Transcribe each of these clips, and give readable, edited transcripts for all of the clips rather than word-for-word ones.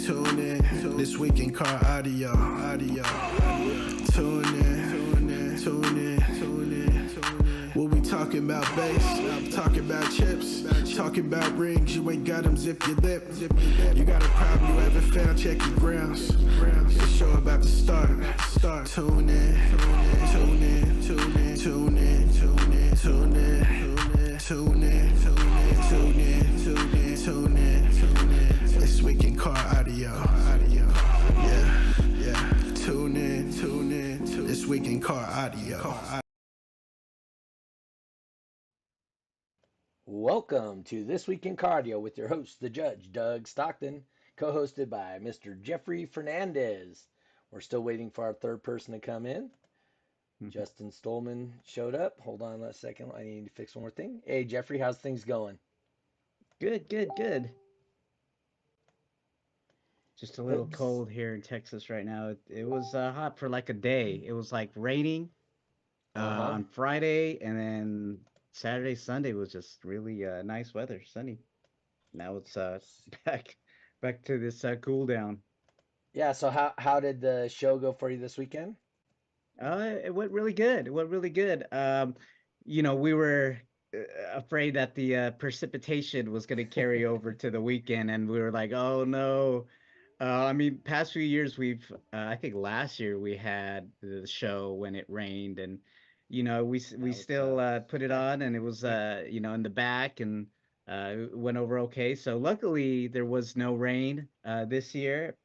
Tune in. This week in car audio. Tune in. What we talking about bass, talking about chips, talking about rings, you ain't got them, zip your lip. You got a problem you haven't found, check your grounds. The show about to start. Tune in. This week in car audio. Yeah. Tune in. This week in car audio. Welcome to This Week in Cardio with your host, the Judge, Doug Stockton, co-hosted by Mr. Jeffrey Fernandez. We're still waiting for our third person to come in. Justin Stolman showed up. Hold on a second. I need to fix one more thing. Hey, Jeffrey, how's things going? Good. Just a little cold here in Texas right now. It was hot for like a day. It was like raining on Friday, and then Saturday, Sunday was just really nice weather, sunny. Now it's back to this cool down. Yeah, so how did the show go for you this weekend? It went really good. We were afraid that the precipitation was going to carry over to the weekend, and we were like, oh no. Past few years I think last year we had the show when it rained, and we still put it on, and it was in the back, and it went over okay. So luckily there was no rain this year.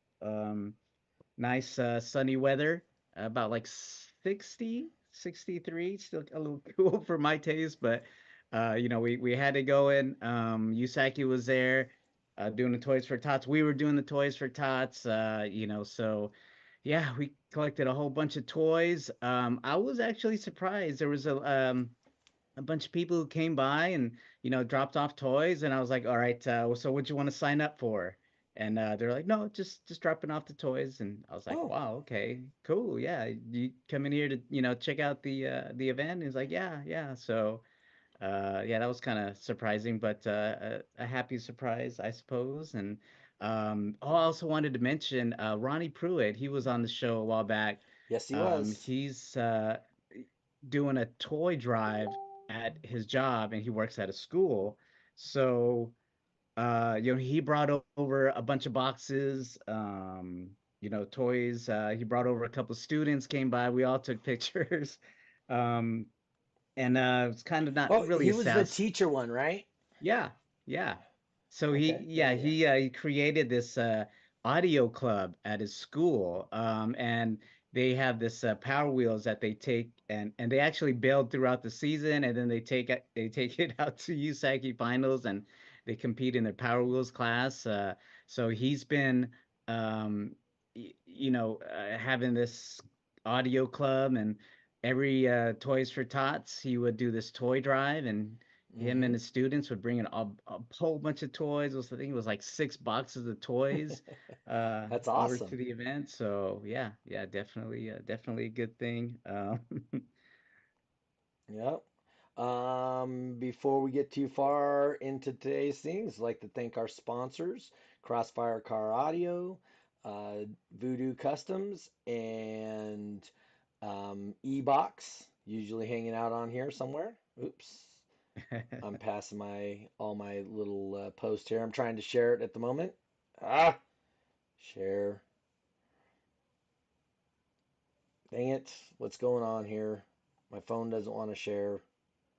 Nice sunny weather, about like 60, 63, still a little cool for my taste, but we had to go in. Yusaki was there doing the Toys for Tots. We were doing the Toys for Tots, so yeah, we collected a whole bunch of toys. I was actually surprised. There was a bunch of people who came by and, dropped off toys, and I was like, all right, so what you want to sign up for? And they're like, no, just dropping off the toys. And I was like, wow, okay, cool, yeah. You come in here to, check out the event? And he's like, yeah. So yeah, that was kind of surprising, but a happy surprise, I suppose. And I also wanted to mention Ronnie Pruitt. He was on the show a while back. Yes, he was. He's doing a toy drive at his job, and he works at a school. So he brought over a bunch of boxes, toys. He brought over a couple of students came by. We all took pictures. Um, and it's kind of not Oh, really he a was the sound. teacher one, right? Yeah. So Okay. he created this audio club at his school, and they have this Power Wheels that they take and they actually build throughout the season, and then they take it out to USACI finals, and they compete in their Power Wheels class. So he's been, having this audio club, and every Toys for Tots, he would do this toy drive, and him and his students would bring in a whole bunch of toys. I think it was like 6 boxes of toys That's over awesome. to the event. So yeah, definitely a good thing. Yep. Before we get too far into today's things, I'd like to thank our sponsors, Crossfire Car Audio, uh, Voodoo Customs, and E-Box, usually hanging out on here somewhere. Oops. I'm passing all my little post here. I'm trying to share it at the moment. Share. Dang it. What's going on here? My phone doesn't want to share.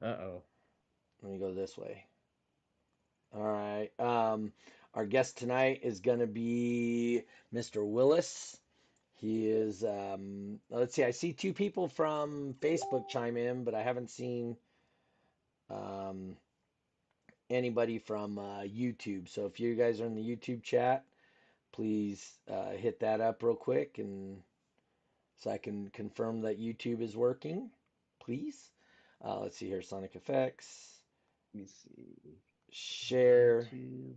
Uh-oh. Let me go this way. All right. Our guest tonight is going to be Mr. Willis. He is, let's see, I see two people from Facebook chime in, but I haven't seen um, anybody from YouTube. So if you guys are in the YouTube chat, please hit that up real quick, and so I can confirm that YouTube is working, please. Let's see here, Sonic Effects, Let me see. share, YouTube.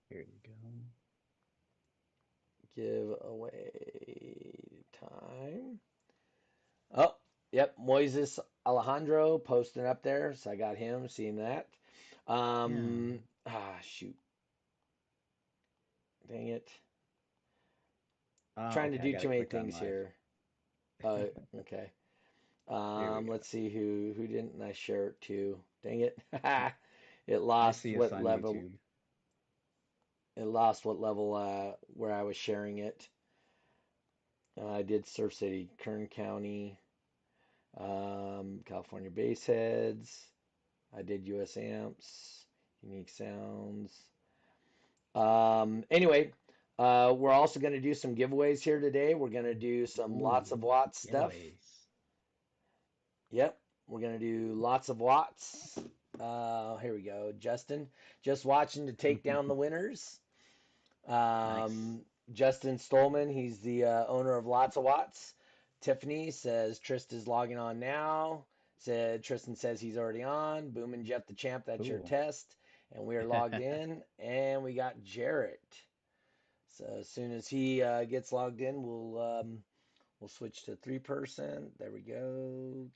Here you go. give away time. Oh, yep, Moises Alejandro posting up there, so I got him, seeing that. Yeah. Shoot. Dang it. Oh, Trying to okay. I do gotta too many click on things live. here. Okay. Here we go. Let's see who didn't I share it to? Dang it. It I lost see us what on level YouTube. where I was sharing it. I did Surf City, Kern County, California Bass Heads. I did US Amps, Unique Sounds. Anyway, we're also going to do some giveaways here today. We're going to do some lots Ooh, of watts stuff. giveaways. Yep, we're going to do lots of watts. Here we go. Justin, just watching to take down the winners. Nice. Justin Stolman, he's the owner of Lots of Watts. Tiffany says Trista's logging on now. Tristan says he's already on. Boom and Jeff the Champ, that's your Cool. test. And we are logged in. And we got Jarrett. So as soon as he gets logged in, we'll switch to 3-person. There we go.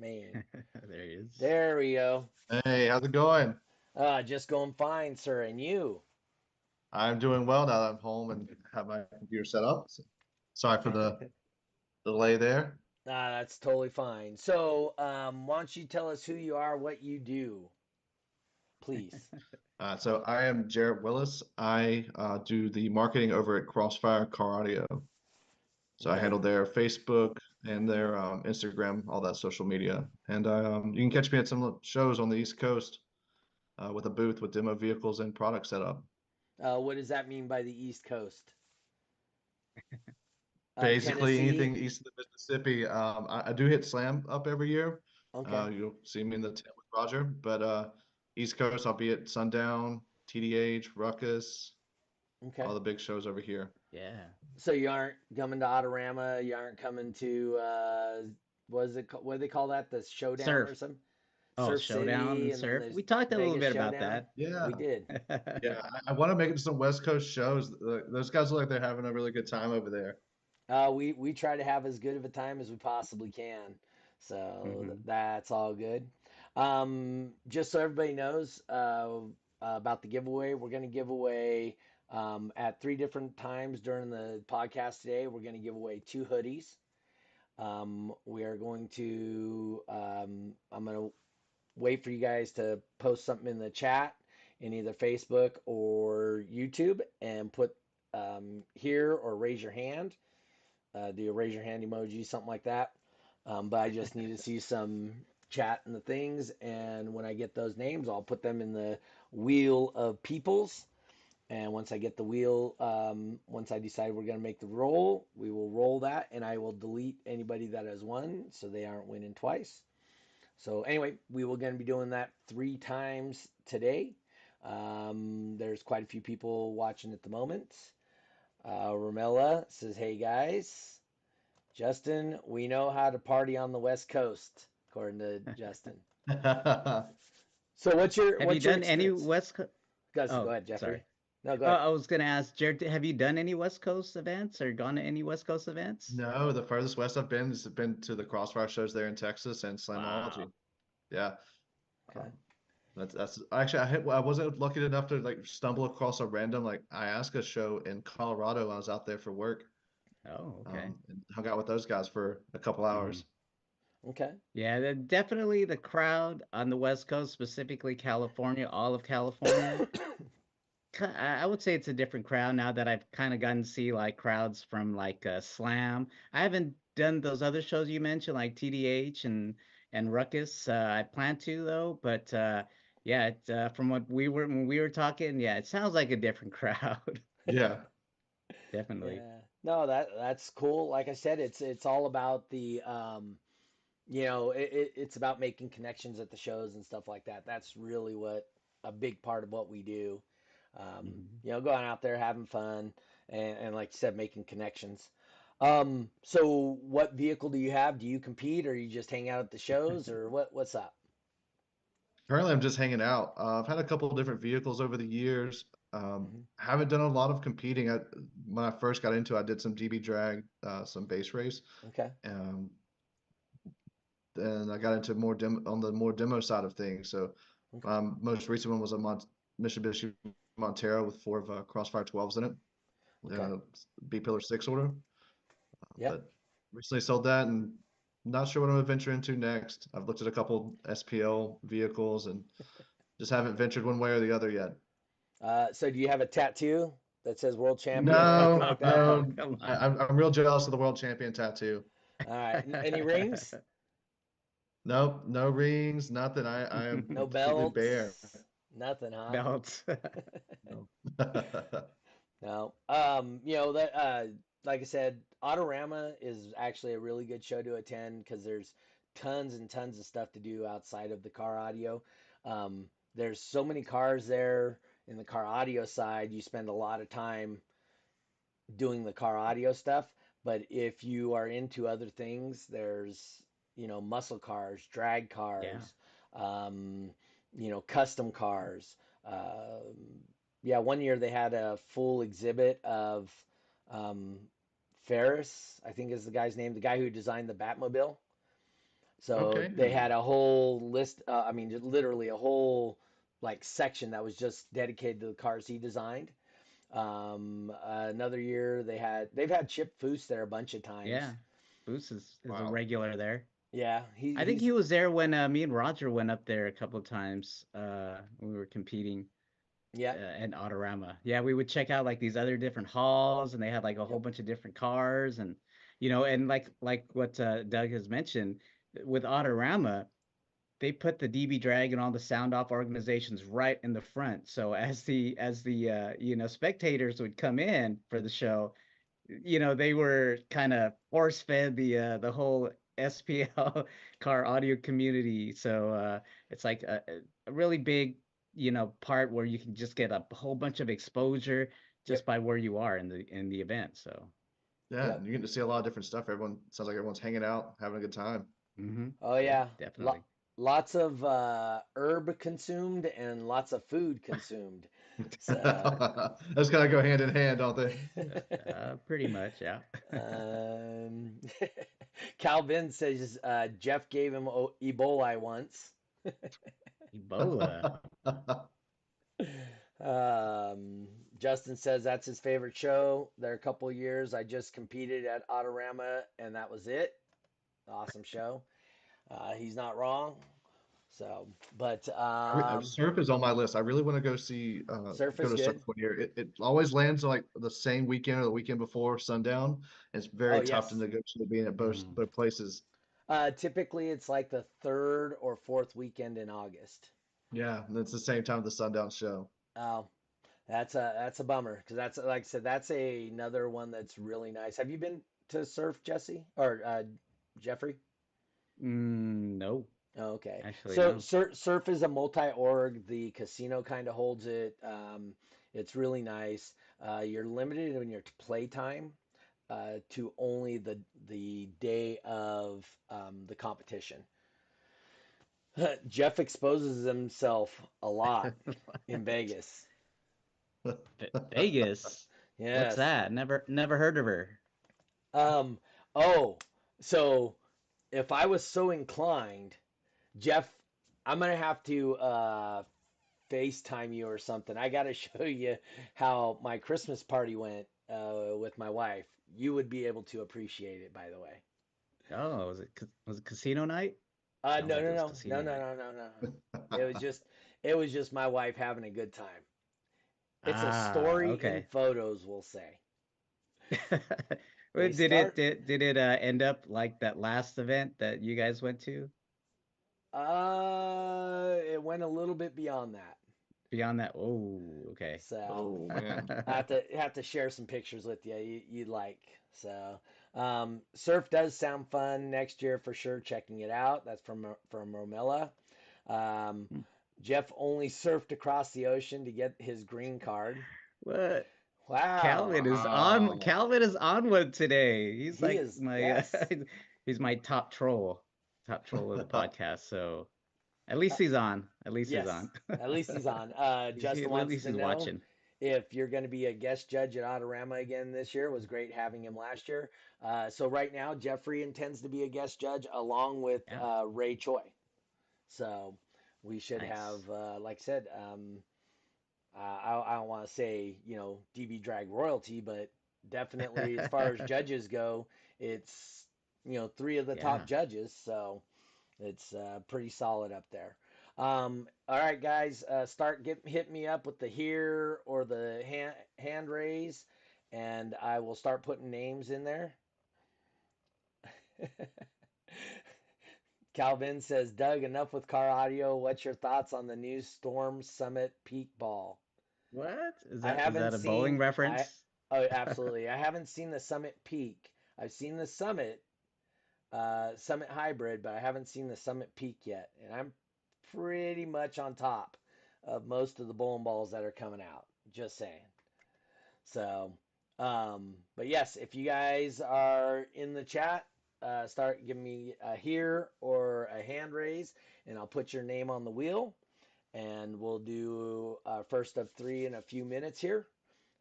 Man, There he is. there we go. Hey, how's it going? Just going fine, sir. And you? I'm doing well now that I'm home and have my computer set up. So, sorry for the delay there. That's totally fine. So, why don't you tell us who you are, what you do, please? So I am Jarrett Willis. I do the marketing over at Crossfire Car Audio. So I Okay. handle their Facebook and their Instagram, all that social media. And you can catch me at some shows on the East Coast with a booth with demo vehicles and product setup. What does that mean by the East Coast? Basically, Tennessee? anything east of the Mississippi. I do hit Slam up every year. Okay. You'll see me in the tent with Roger. But East Coast, I'll be at Sundown, TDH, Ruckus, Okay. all the big shows over here. Yeah. So you aren't coming to Autorama. You aren't coming to what do they call that? The Showdown Surf. or something? Oh, Surf Showdown City, and and then Surf. there's We talked a little Vegas bit about Showdown. that. Yeah, We did. yeah. I want to make it to some West Coast shows. Those guys look like they're having a really good time over there. We try to have as good of a time as we possibly can, so Mhm. that's all good. Just so everybody knows about the giveaway, we're going to give away at 3 different times during the podcast today. We're going to give away 2 hoodies. We are going to I'm going to wait for you guys to post something in the chat in either Facebook or YouTube and put here or raise your hand. Do a raise your hand emoji, something like that. But I just need to see some chat and the things. And when I get those names, I'll put them in the wheel of peoples. And once I get the wheel, once I decide we're going to make the roll, we will roll that. And I will delete anybody that has won so they aren't winning twice. So anyway, we will going to be doing that 3 times today. There's quite a few people watching at the moment. Ramella says, "Hey guys, Justin, we know how to party on the West Coast," according to Justin. So what's your Have you done any experience? West Coast? Go Oh, ahead, Jeffrey. sorry. No, go ahead. I was gonna ask Jared, have you done any West Coast events or gone to any West Coast events? No, the furthest west I've been has been to the Crossfire shows there in Texas and Slamology. Wow. Yeah. Okay. That's actually I wasn't lucky enough to like stumble across a random like Ayahuasca show in Colorado when I was out there for work. Oh, okay. And hung out with those guys for a couple hours. Okay. Yeah, definitely the crowd on the West Coast, specifically California, all of California. I would say it's a different crowd now that I've kind of gotten to see like crowds from like Slam. I haven't done those other shows you mentioned like TDH and Ruckus. I plan to though, but yeah, from what when we were talking, yeah, it sounds like a different crowd. Yeah. Definitely. Yeah. No, that's cool. Like I said, it's all about the it's about making connections at the shows and stuff like that. That's really what a big part of what we do. Going out there, having fun, and like you said, making connections. So what vehicle do you have? Do you compete, or you just hang out at the shows, or what's up? Currently, I'm just hanging out. I've had a couple of different vehicles over the years. Haven't done a lot of competing. When I first got into it, I did some GB drag, some base race. Okay. Then I got into on the more demo side of things. So Okay. most recent one was a Mitsubishi Montero with 4 Crossfire 12s in it. Okay. B Pillar 6 order. Yep. But recently sold that and not sure what I'm gonna venture into next. I've looked at a couple SPL vehicles and just haven't ventured one way or the other yet. So do you have a tattoo that says world champion or anything No, like that? no, Come on. I'm real jealous of the world champion tattoo. All right. Any rings? Nope, no rings, nothing. I am No completely bare. belts? Nothing, huh? Belts. No. No. That like I said, Autorama is actually a really good show to attend because there's tons and tons of stuff to do outside of the car audio. There's so many cars there in the car audio side. You spend a lot of time doing the car audio stuff. But if you are into other things, there's, muscle cars, drag Yeah. cars, custom cars. Yeah, one year they had a full exhibit of um, Ferris, I think is the guy's name, the guy who designed the Batmobile. So Okay. they had a whole list, just literally a whole like section that was just dedicated to the cars he designed. Another year they've had Chip Foose there a bunch of times. Yeah. Boots is a Wow. regular there. Yeah, I think he was there when me and Roger went up there a couple of times when we were competing yeah, at Autorama. Yeah, we would check out like these other different halls, and they had like a whole bunch of different cars, and and like what Doug has mentioned with Autorama, they put the DB Drag and all the sound off organizations right in the front. So as the spectators would come in for the show, they were kind of force fed the whole SPL car audio community. So it's like a really big, part where you can just get a whole bunch of exposure just yep, by where you are in the event. So Yeah, yep. and you get to see a lot of different stuff. Everyone sounds like everyone's hanging out, having a good time. Oh yeah, definitely. lots of herb consumed and lots of food consumed. So, That's gotta go hand in hand, don't they? Pretty much, yeah. um, Calvin says Jeff gave him Ebola once. Ebola. Justin says that's his favorite show. There are a couple years I just competed at Autorama and that was it. Awesome show. He's not wrong. So, but Surf is on my list. I really want to go see surf go is to surf good. one year. It always lands like the same weekend or the weekend before sundown. It's very Oh tough to yes. negotiate being at both Mm. both places. Typically it's like the third or fourth weekend in August. Yeah, and it's the same time of the sundown show. Oh, that's a bummer because that's like I said, that's another one that's really nice. Have you been to surf, Jesse or Jeffrey? No, Oh, okay. actually, So no. surf is a multi-org. The casino kind of holds it. It's really nice. You're limited in your playtime to only the day of the competition. Jeff exposes himself a lot in Vegas. Vegas. What's Yes. that? Never heard of her. Um. Oh, so if I was so inclined, Jeff, I'm gonna have to FaceTime you or something. I gotta show you how my Christmas party went with my wife. You would be able to appreciate it, by the way. Oh, was it casino night? Sounds No, like it no, was no, no, casino no, night. no, no, no. It was just my wife having a good time. It's a story in Okay. photos, we'll say. Well, They did it start. did it end up like that last event that you guys went to? It went a little bit beyond that. Beyond that, oh, okay. So Oh man. I have to share some pictures with you. You'd like. So surf does sound fun next year for sure. Checking it out. That's from Romella. Um, Hmm. Jeff only surfed across the ocean to get his green card. What? Wow, Wow. Calvin is on one today. He's he like is. my Yes, he's my top troll of the podcast. So at least he's on. At least he's yes. on. At least he's on. Justin At wants least to he's know watching. if you're going to be a guest judge at Autorama again this year. It was great having him last year. So right now, Jeffrey intends to be a guest judge along with Yeah, Ray Choi. So we should nice. have, like I said, I don't want to say, DB drag royalty, but definitely as far as judges go, it's, three of the top Yeah. judges. So it's pretty solid up there. All right, guys, hit me up with the here or the hand raise, and I will start putting names in there. Calvin says, Doug, enough with car audio. What's your thoughts on the new Storm Summit Peak Ball? What is I that haven't a bowling seen reference? Oh, absolutely. I haven't seen the Summit Peak. I've seen the Summit Hybrid, but I haven't seen the Summit Peak yet. And I'm pretty much on top of most of the bowling balls that are coming out. Just saying. So, but yes, if you guys are in the chat, start giving me a here or a hand raise, and I'll put your name on the wheel, and we'll do first of three in a few minutes here.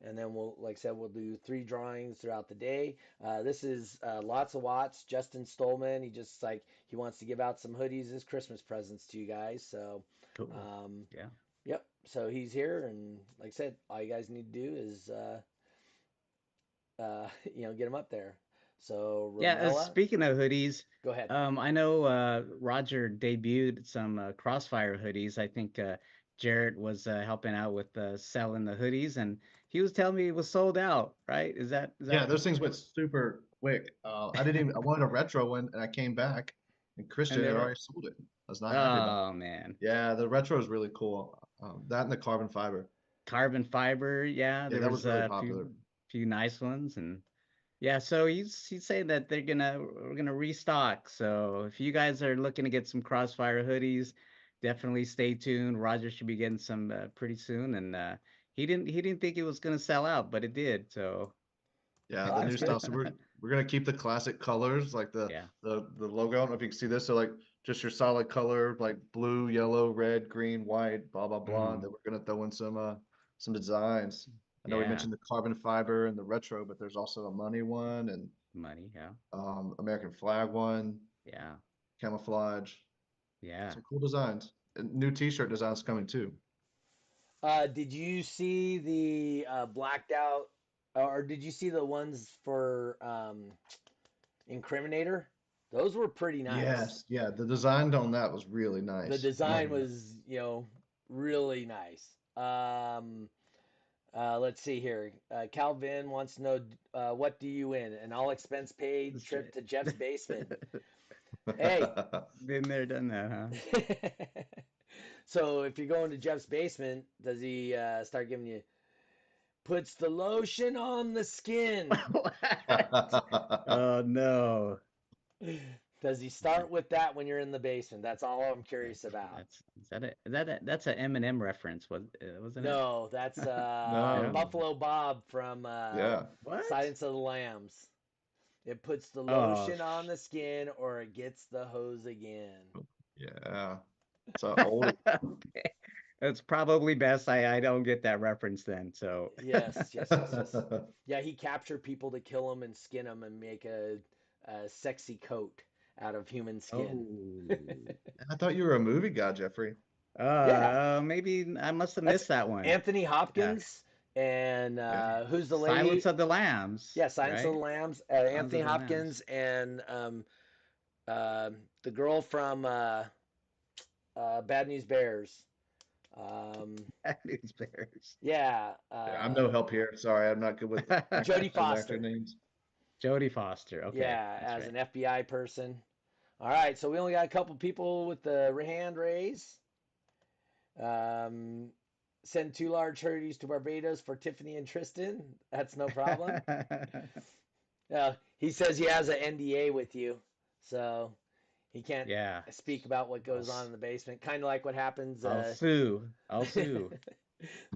And then like I said, we'll do 3 drawings throughout the day. This is Lots of Watts, Justin Stolman. He wants to give out some hoodies as Christmas presents to you guys. So, Cool. um, Yeah. yep. So he's here, and like I said, all you guys need to do is, get him up there. So Yeah, Ramella, speaking of hoodies, go ahead. I know Roger debuted some Crossfire hoodies. I think Jarrett was helping out with selling the hoodies, and he was telling me it was sold out, right? Is Yeah, that those things went super quick. I wanted a retro one, and I came back, and and Christian they had were already sold it. I was not happy about oh man. it. Yeah, the retro is really cool. That and the carbon fiber. Carbon fiber, yeah, Yeah, there that was was really a popular. few nice ones and yeah, so he's saying that we're gonna restock. So if you guys are looking to get some Crossfire hoodies, definitely stay tuned. Roger should be getting some pretty soon, and he didn't think it was gonna sell out, but it did. So Yeah, Oh, the that's new good. style. So we're gonna keep the classic colors, like the yeah, the logo. I don't know if you can see this. So like just your solid color, like blue, yellow, red, green, white, blah blah blah. And mm, then we're gonna throw in some designs. I know we yeah, mentioned the carbon fiber and the retro, but there's also a money one and money, yeah, American flag one, yeah, camouflage, yeah. some cool designs. And new T-shirt designs coming too. Did you see the blacked out, or did you see the ones for Incriminator? Those were pretty nice. Yes, yeah, the design on that was really The nice. I like design that. was, really nice. Let's see here. Calvin wants to know, what do you win? An all expense paid That's trip right. to Jeff's basement. Hey. Been there, done that, huh? So if you're going to Jeff's basement, does he start giving you puts the lotion on the skin? What? Oh no. Does he start with that when you're in the basement? That's all I'm curious about. That's that's a Eminem reference, wasn't it? No, that's No. No, Buffalo Bob from yeah. What? Silence of the Lambs. It puts the Oh, lotion on the skin or it gets the hose again. Yeah. It's an old. okay. It's probably best I don't get that reference then. So Yes, yes, yes, yes. Yeah, he captured people to kill them and skin them and make a sexy coat out of human skin. oh. I thought you were a movie guy, Jeffrey. Yeah, Maybe I must have that's missed that one. Anthony Yeah. Hopkins and Yeah. who's the Silence lady? of the Lambs, Yeah, Silence of right? the Lambs. Silence Anthony of the Lambs. Hopkins and the girl from Bad News Bears. News Bears. Yeah, Yeah, I'm no help here. Sorry, I'm not good with Jodie actor Foster. names. Jodie Foster. Okay, Yeah, that's as right. an FBI person. All right, so we only got a couple people with the hand raise. Um, Send 2 large hoodies to Barbados for Tiffany and Tristan. That's no problem. He says he has an NDA with you, so he can't Yeah. speak about what goes on in the basement. Kind of like what happens. I'll sue. I'll sue.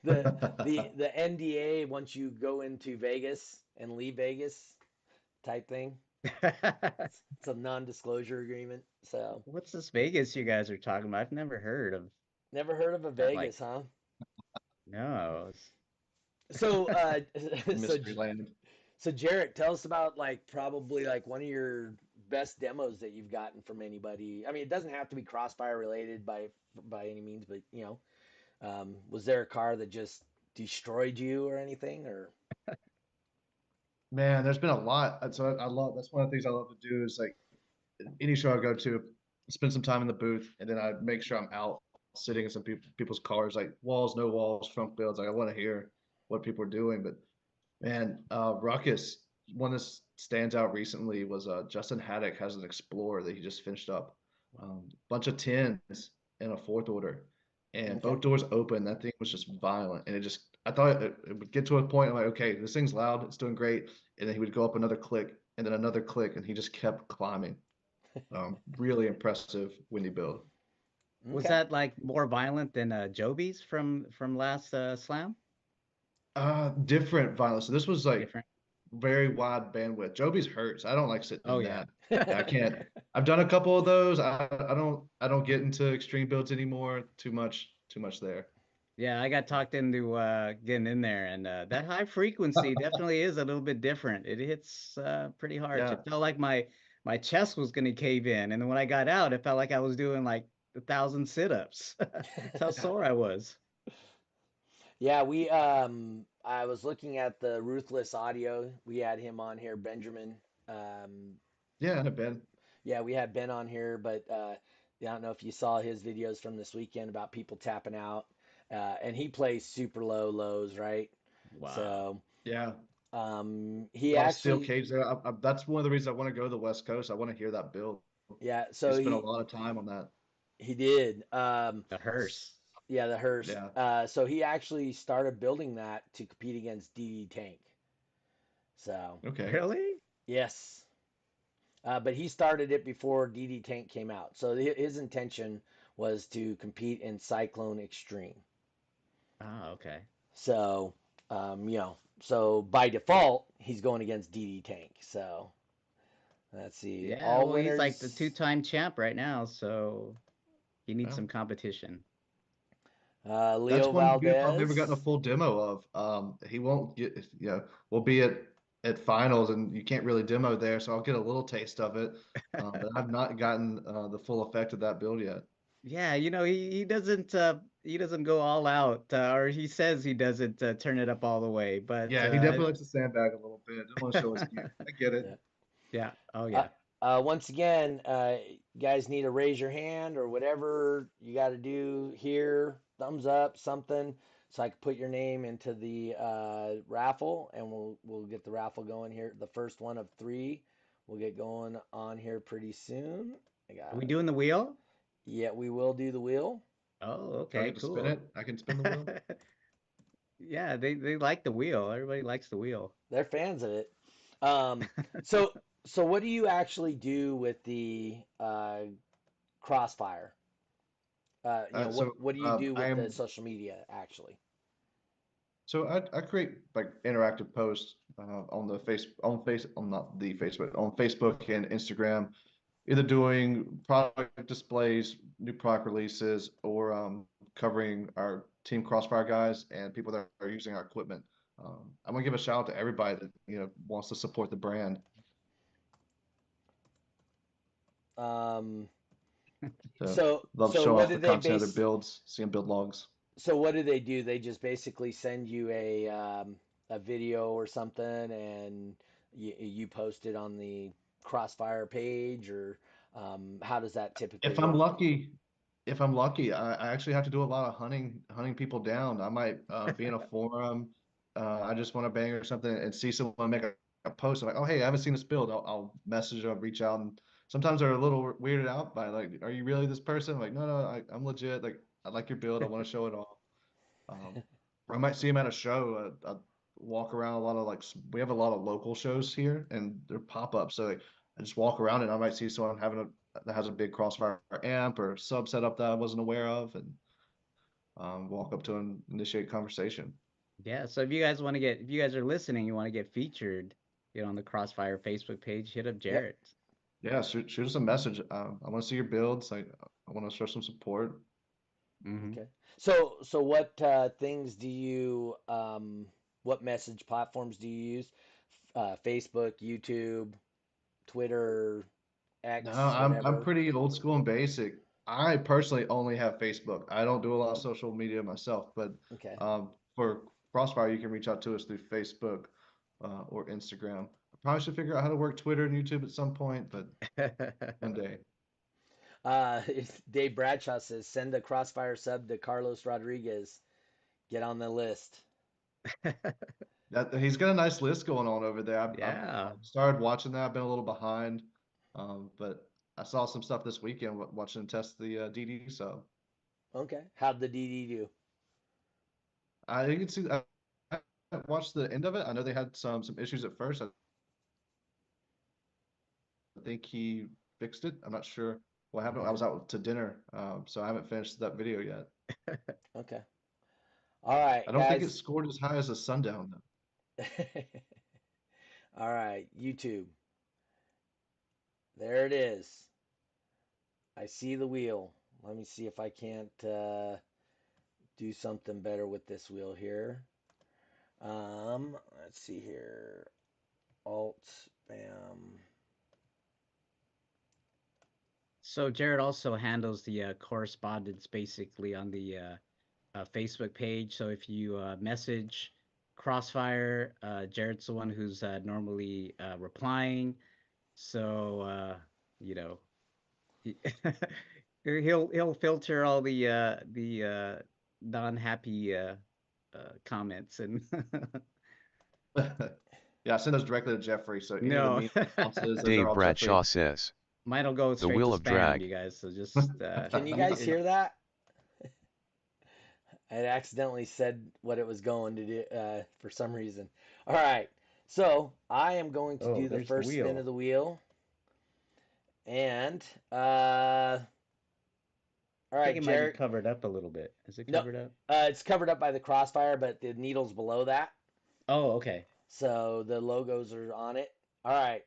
The NDA once you go into Vegas and leave Vegas type thing. It's a non-disclosure agreement. So What's this Vegas you guys are talking about? I've never heard of never heard of a that. Like, Vegas, huh? no. So so Mystery Land. so Jarrett, tell us about probably one of your best demos that you've gotten from anybody. I mean, it doesn't have to be Crossfire related by any means, but Was there a car that just destroyed you or anything? Or Man, there's been a lot. So I love that's one of the things I love to do is like any show I go to, spend some time in the booth, and then I make sure I'm out sitting in some people's cars, like walls, no walls, front builds. Like I want to hear what people are doing. But man, Ruckus, one that stands out recently was Justin Haddock has an Explorer that he just finished up. Bunch of tens in a fourth order, and okay. both doors open. That thing was just violent, and it just I thought it would get to a point. I'm like, okay, this thing's loud, it's doing great, and then he would go up another click, and then another click, and he just kept climbing. Really impressive windy build. Was Okay. that like more violent than Joby's from last slam? Different violence. So this was like Different. very wide bandwidth. Joby's hurts. I don't like sitting Oh in yeah. that. Yeah, I can't. I've done a couple of those. I don't get into extreme builds anymore. Too much there. Yeah, I got talked into getting in there, and that high frequency definitely is a little bit different. It hits pretty hard. Yeah. It felt like my chest was gonna cave in, and then when I got out, it felt like I was doing like 1,000 sit-ups. That's how sore I was. Yeah, I was looking at the Ruthless audio. We had him on here, Benjamin. Um, Yeah, Ben. yeah, we had Ben on here, but yeah, I don't know if you saw his videos from this weekend about people tapping out. And he plays super low lows, right? Wow. So Yeah. he A lot of steel actually, cage there. That's one of the reasons I want to go to the West Coast. I want to hear that build. yeah, He so spent a lot of time on that. he did. The hearse. Yeah, the hearse. Yeah. So he actually started building that to compete against DD Tank. So Okay. Really? yes, but he started it before DD Tank came out. So his intention was to compete in Cyclone Extreme. Oh, okay. So so by default he's going against DD Tank. So let's see, Yeah, all well, he's like the winners. two-time champ right now, so he needs Well, some competition. that's Leo one vehicle I've never gotten a Valdez. full demo of. He won't get, we'll be at finals and you can't really demo there, so I'll get a little taste of it. But I've not gotten the full effect of that build yet. Yeah, he doesn't go all out, or he says he doesn't turn it up all the way, but Yeah, he definitely likes to sandbag a little bit. Doesn't want to show his gear. I get it. Yeah. yeah, oh Uh, yeah. Once again, you guys need to raise your hand or whatever you got to do here. Thumbs up, something, so I can put your name into the raffle, and we'll get the raffle going here. The first one of three will get going on here pretty soon. I Are we got. doing the wheel? Yeah, we will do the wheel. Oh, Do I okay, get to spin cool. it? I can spin the wheel. Yeah, they like the wheel. Everybody likes the wheel. They're fans of it. Um, so so what do you actually do with the Crossfire? So what do you do I with the am social media actually? so I create like interactive posts on the face on not the Facebook on Facebook and Instagram, either doing product displays, new product releases, or covering our Team Crossfire guys and people that are using our equipment. I want to give a shout out to everybody that wants to support the brand. Um, So love so showing what off do the they content of their base? builds, seeing build logs. So what do they do? They just basically send you a video or something, and you post it on the Crossfire page, or how does that typically If I'm work? lucky, if I'm lucky, I actually have to do a lot of hunting people down. I might be in a forum. I just want to bang or something and see someone make a post. I'm like, oh, hey, I haven't seen this build. I'll message them, reach out. And sometimes they're a little weirded out by like, are you really this person? I'm like, no, I'm legit. Like, I like your build. I want to show it off. Um, I might see them at a show. I walk around a lot of we have a lot of local shows here and they're pop-ups. So like, I just walk around and I might see someone that has a big Crossfire amp or sub setup that I wasn't aware of, and walk up to and initiate conversation. Yeah, so if you guys are listening, you want to get featured, on the Crossfire Facebook page, hit up Yep. Jarrett. Yeah, shoot us a message. I want to see your builds. I want to show some support. Hmm. Okay. So what things do you what message platforms do you use? Facebook, YouTube, Twitter, No, X, I'm whatever. pretty old school and basic. I personally only have Facebook. I don't do a lot of social media myself, but Okay. for Crossfire, you can reach out to us through Facebook or Instagram. I probably should figure out how to work Twitter and YouTube at some point, but one day. Dave Bradshaw says send a Crossfire sub to Carlos Rodriguez. Get on the list. That he's got a nice list going on over there. I've Yeah. started watching that. I've been a little behind, but I saw some stuff this weekend watching him test the DD sub. Okay. How'd the DD do? You can see. I watched the end of it. I know they had some issues at first. I think he fixed it. I'm not sure what happened. I was out to dinner, so I haven't finished that video yet. Okay. All right, I don't think it guys. scored as high as a Sundown though. All right, YouTube. There it is. I see the wheel. Let me see if I can't do something better with this wheel here. Let's see here. Alt, bam. So Jarrett also handles the correspondence basically on the Facebook page. So if you message Crossfire, Jarrett's the one who's normally replying. So you know, he, he'll filter all the non-happy comments and Yeah, I send those directly to Jeffrey. So any of the no, mean responses, those are Dave all Bradshaw Jeffrey. says, mine'll go The straight Wheel to of spam, Drag. you guys. So just Can you guys hear that? I accidentally said what it was going to do for some reason. All right, so I am going to Oh, do the there's the first spin wheel. of the wheel, and all I right, think it might be Jarrett. covered up a little bit. Is it No, covered up? it's covered up by the Crossfire, but the needle's below that, Oh, okay. so the logos are on it. All right,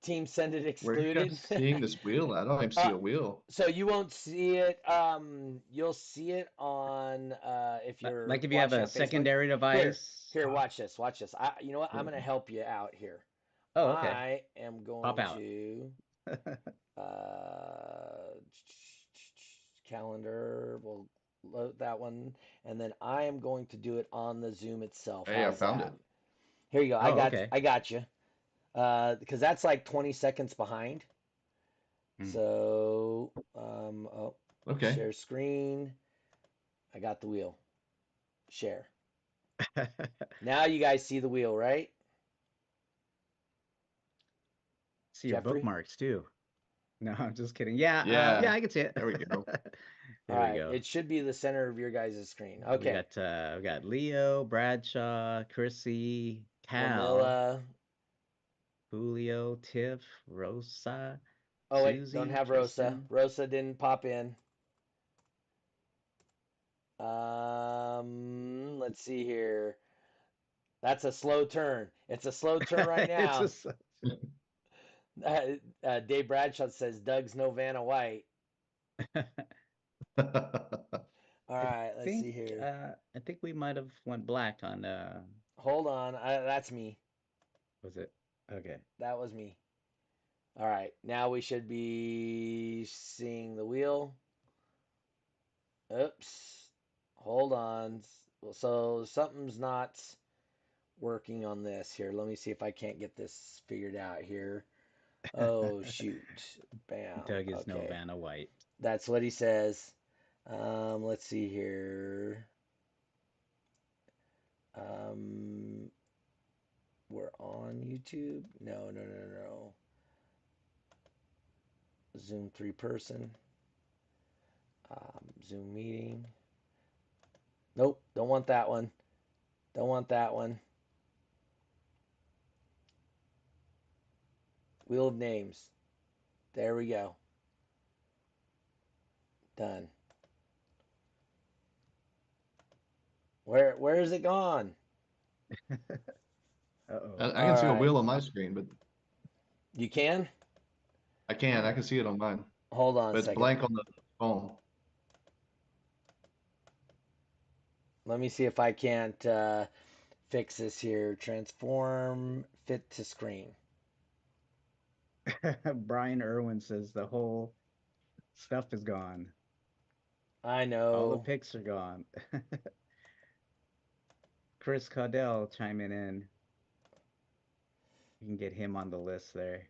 Team Send It Where are you excluded. guys seeing this wheel? I don't even see a wheel. So you won't see it. You'll see it on if you're Like if you have watching a on Facebook. secondary device. Here, watch this. Watch this. You know what? I'm gonna help you out here. Oh, okay. I am going Pop out. to calendar. We'll load that one, and then I am going to do it on the Zoom itself. Hey, I How's found that? it. Here you go. Oh, okay. I got you. Because that's like 20 seconds behind. Hmm. So, oh, Okay. share screen. I got the wheel. Share. Now you guys see the wheel, right? See your Jeffrey? bookmarks too. No, I'm just kidding. Yeah, Yeah. yeah, I can see it. There we go. There All we right. go. It should be the center of your guys' screen. We Okay. got Leo, Bradshaw, Chrissy, Cal, Manila. Julio, Tiff, Rosa. Oh, wait. Susie, Don't have Rosa. Tristan. Rosa didn't pop in. Let's see here. That's a slow turn. It's a slow turn right now. It's Dave Bradshaw says Doug's no Vanna White. All right, let's see here. I think we might have went black on. Hold on, that's me. Was it? Okay. That was me. All right, now we should be seeing the wheel. Oops. Hold on. So something's not working on this here. Let me see if I can't get this figured out here. Oh, shoot. Bam. Doug is no Okay. Vanna White. That's what he says. Let's see here. We're on YouTube. No. Zoom 3-person. Zoom meeting. Nope, don't want that one. Don't want that one. Wheel of names. There we go. Done. Where is it gone? Uh-oh. I can see a Alright. wheel on my screen, but You can? I can see it on mine. Hold on But a it's second. blank on the phone. Let me see if I can't fix this here. Transform fit to screen. Brian Irwin says the whole Stuff is gone. I All the know. picks are gone. Chris Caudell chiming in. You can get him on the list there.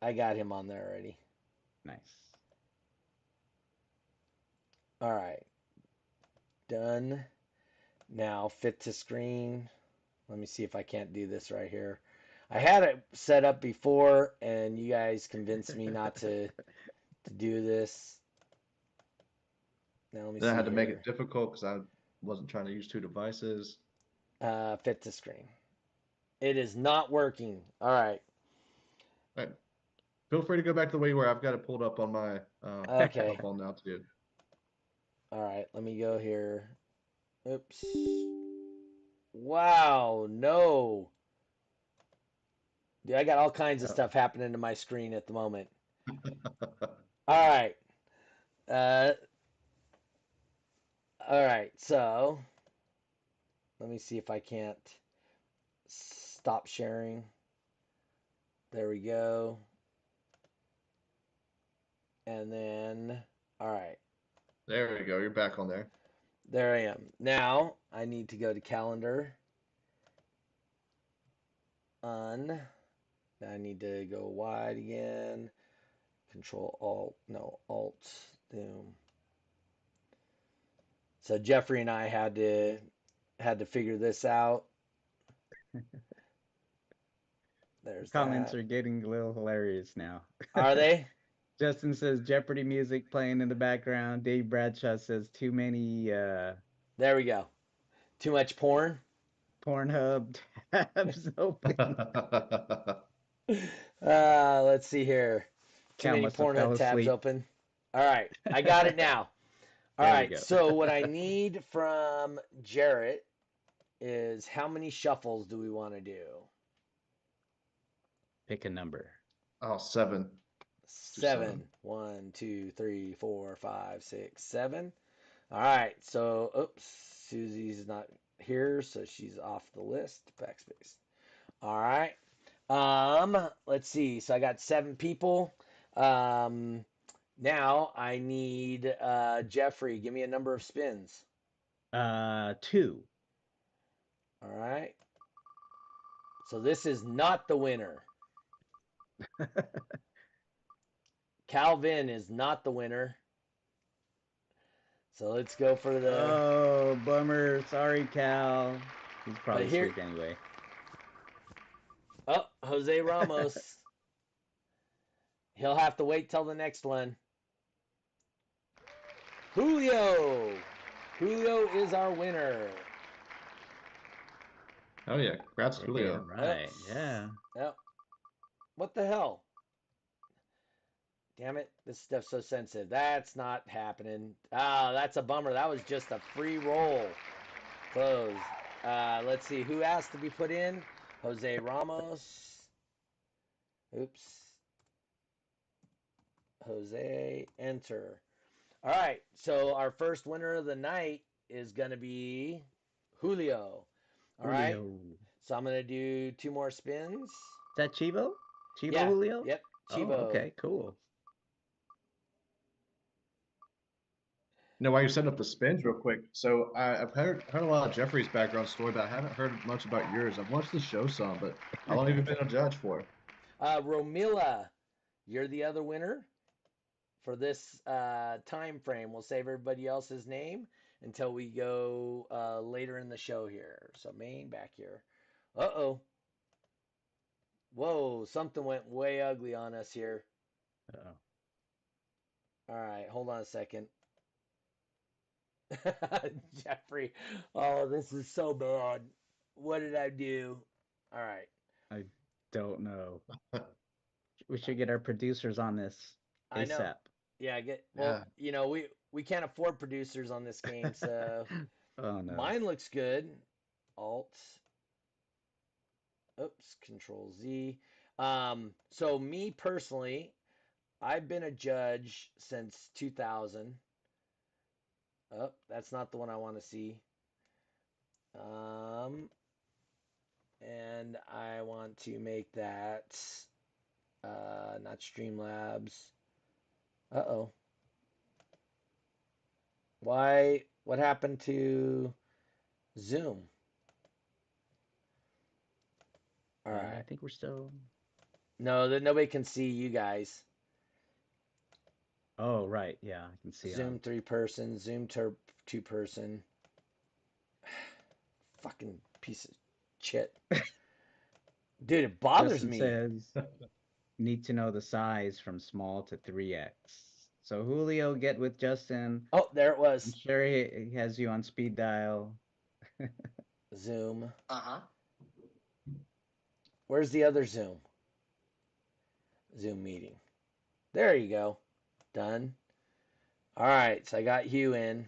I got him on there already. Nice. All right. Done. Now fit to screen. Let me see if I can't do this right here. I had it set up before, and you guys convinced me not to do this. Now let me Then I see had to make it here. difficult because I wasn't trying to use two devices. Fit to screen. It is not working. All right. All right. Feel free to go back to the way you were. I've got it pulled up on my Okay. phone now too. All right. Let me go here. Oops. Wow. No. Dude, I got all kinds of Oh. stuff happening to my screen at the moment. All right. Uh, all right. So let me see if I can't stop sharing. There we go. And then, all right. There we go. You're back on there. There I am. Now I need to go to calendar. Now I need to go wide again. Control Alt. No, Alt. Zoom. So Jeffrey and I had to figure this out. There's Comments that. are getting a little hilarious now. Are they? Justin says Jeopardy music playing in the background. Dave Bradshaw says too many There we go. Too much porn. Pornhub tabs open. Let's see here. Too Cal many must have fell Pornhub tabs asleep. open. All right, I got it now. All There we right, go. so what I need from Jarrett is how many shuffles do we want to do? Pick a number. Oh, 7. Seven. 1, 2, 3, 4, 5, 6, 7. All right, so oops, Susie's not here, so she's off the list. Backspace. All right. Let's see. So I got 7 people. Now I need Jeffrey. Give me a number of spins. 2. All right. So this is not the winner. Calvin is not the winner. So let's go for the. Oh, bummer. Sorry, Cal. He's probably here- asleep anyway. Oh, Jose Ramos. He'll have to wait till the next one. Julio. Julio is our winner. Oh yeah, congrats, Julio. Right, yeah. Yep. What the hell? Damn it, this stuff's so sensitive. That's not happening. Ah, that's a bummer. That was just a free roll. Close. Let's see, who asked to be put in? Jose Ramos. Oops. Jose, enter. All right, so our first winner of the night is going to be Julio. All right, Julio. so I'm going to do 2 more spins. Is that Chivo? Chivo Yeah, Julio? Yep, Chivo. Oh, okay, cool. Now, while you're setting up the spins real quick, so I've heard a lot of Jeffrey's background story, but I haven't heard much about yours. I've watched the show some, but how long have you been a judge for? Romila, you're the other winner for this time frame. We'll save everybody else's name until we go later in the show here. So Maine back here. Uh-oh. Whoa, something went way ugly on us here. Uh-oh. All right, hold on a second. Jeffrey, oh, this is so bad. What did I do? All right. I don't know. We should get our producers on this I know. ASAP. Yeah, Yeah. you know, we can't afford producers on this game, so Oh no. mine looks good. Alt. Oops, Control Z. So me personally, I've been a judge since 2000. Oh, that's not the one I want to see. And I want to make that not Streamlabs. Uh-oh. Why? What happened to Zoom? All I right. think we're still. No, that nobody can see you guys. Oh, right. Yeah, I can see Zoom on. 3 person, Zoom 2 person. Fucking piece of shit. Dude, it bothers Justin me. says, need to know the size from small to 3x. So Julio, get with Justin. Oh, there it I'm was. sure he has you on speed dial. Zoom. Uh-huh. Where's the other Zoom? Zoom meeting. There you go. Done. All right, so I got Hugh in.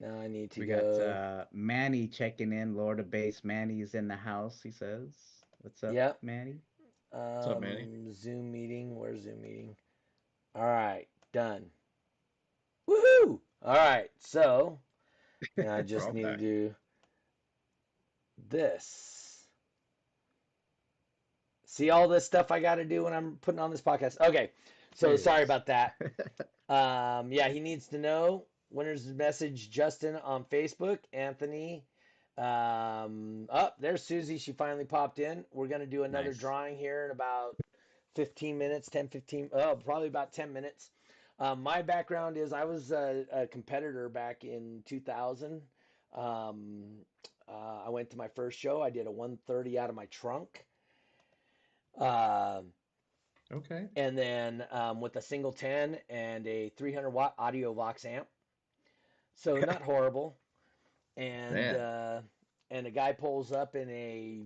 Now I need to We got go. Manny checking in. Lord of Base Manny's in the house, he says. What's up, Yep. Manny? What's up, Manny? Zoom meeting. Where's Zoom meeting? All right, done. Woohoo! All right, so now I We're just all need to back. do this. See all this stuff I got to do when I'm putting on this podcast. Okay, so There he sorry is. about that. Yeah, he needs to know. Winner's message, Justin on Facebook. Anthony. There's Susie. She finally popped in. We're going to do another Nice. drawing here in about 15 minutes, 10, 15, probably about 10 minutes. My background is I was a competitor back in 2000. Um, I went to my first show. I did a 130 out of my trunk. Uh, Okay. and then with a single 10 and a 300-watt audio Vox amp. So not horrible. And Man. and a guy pulls up in a,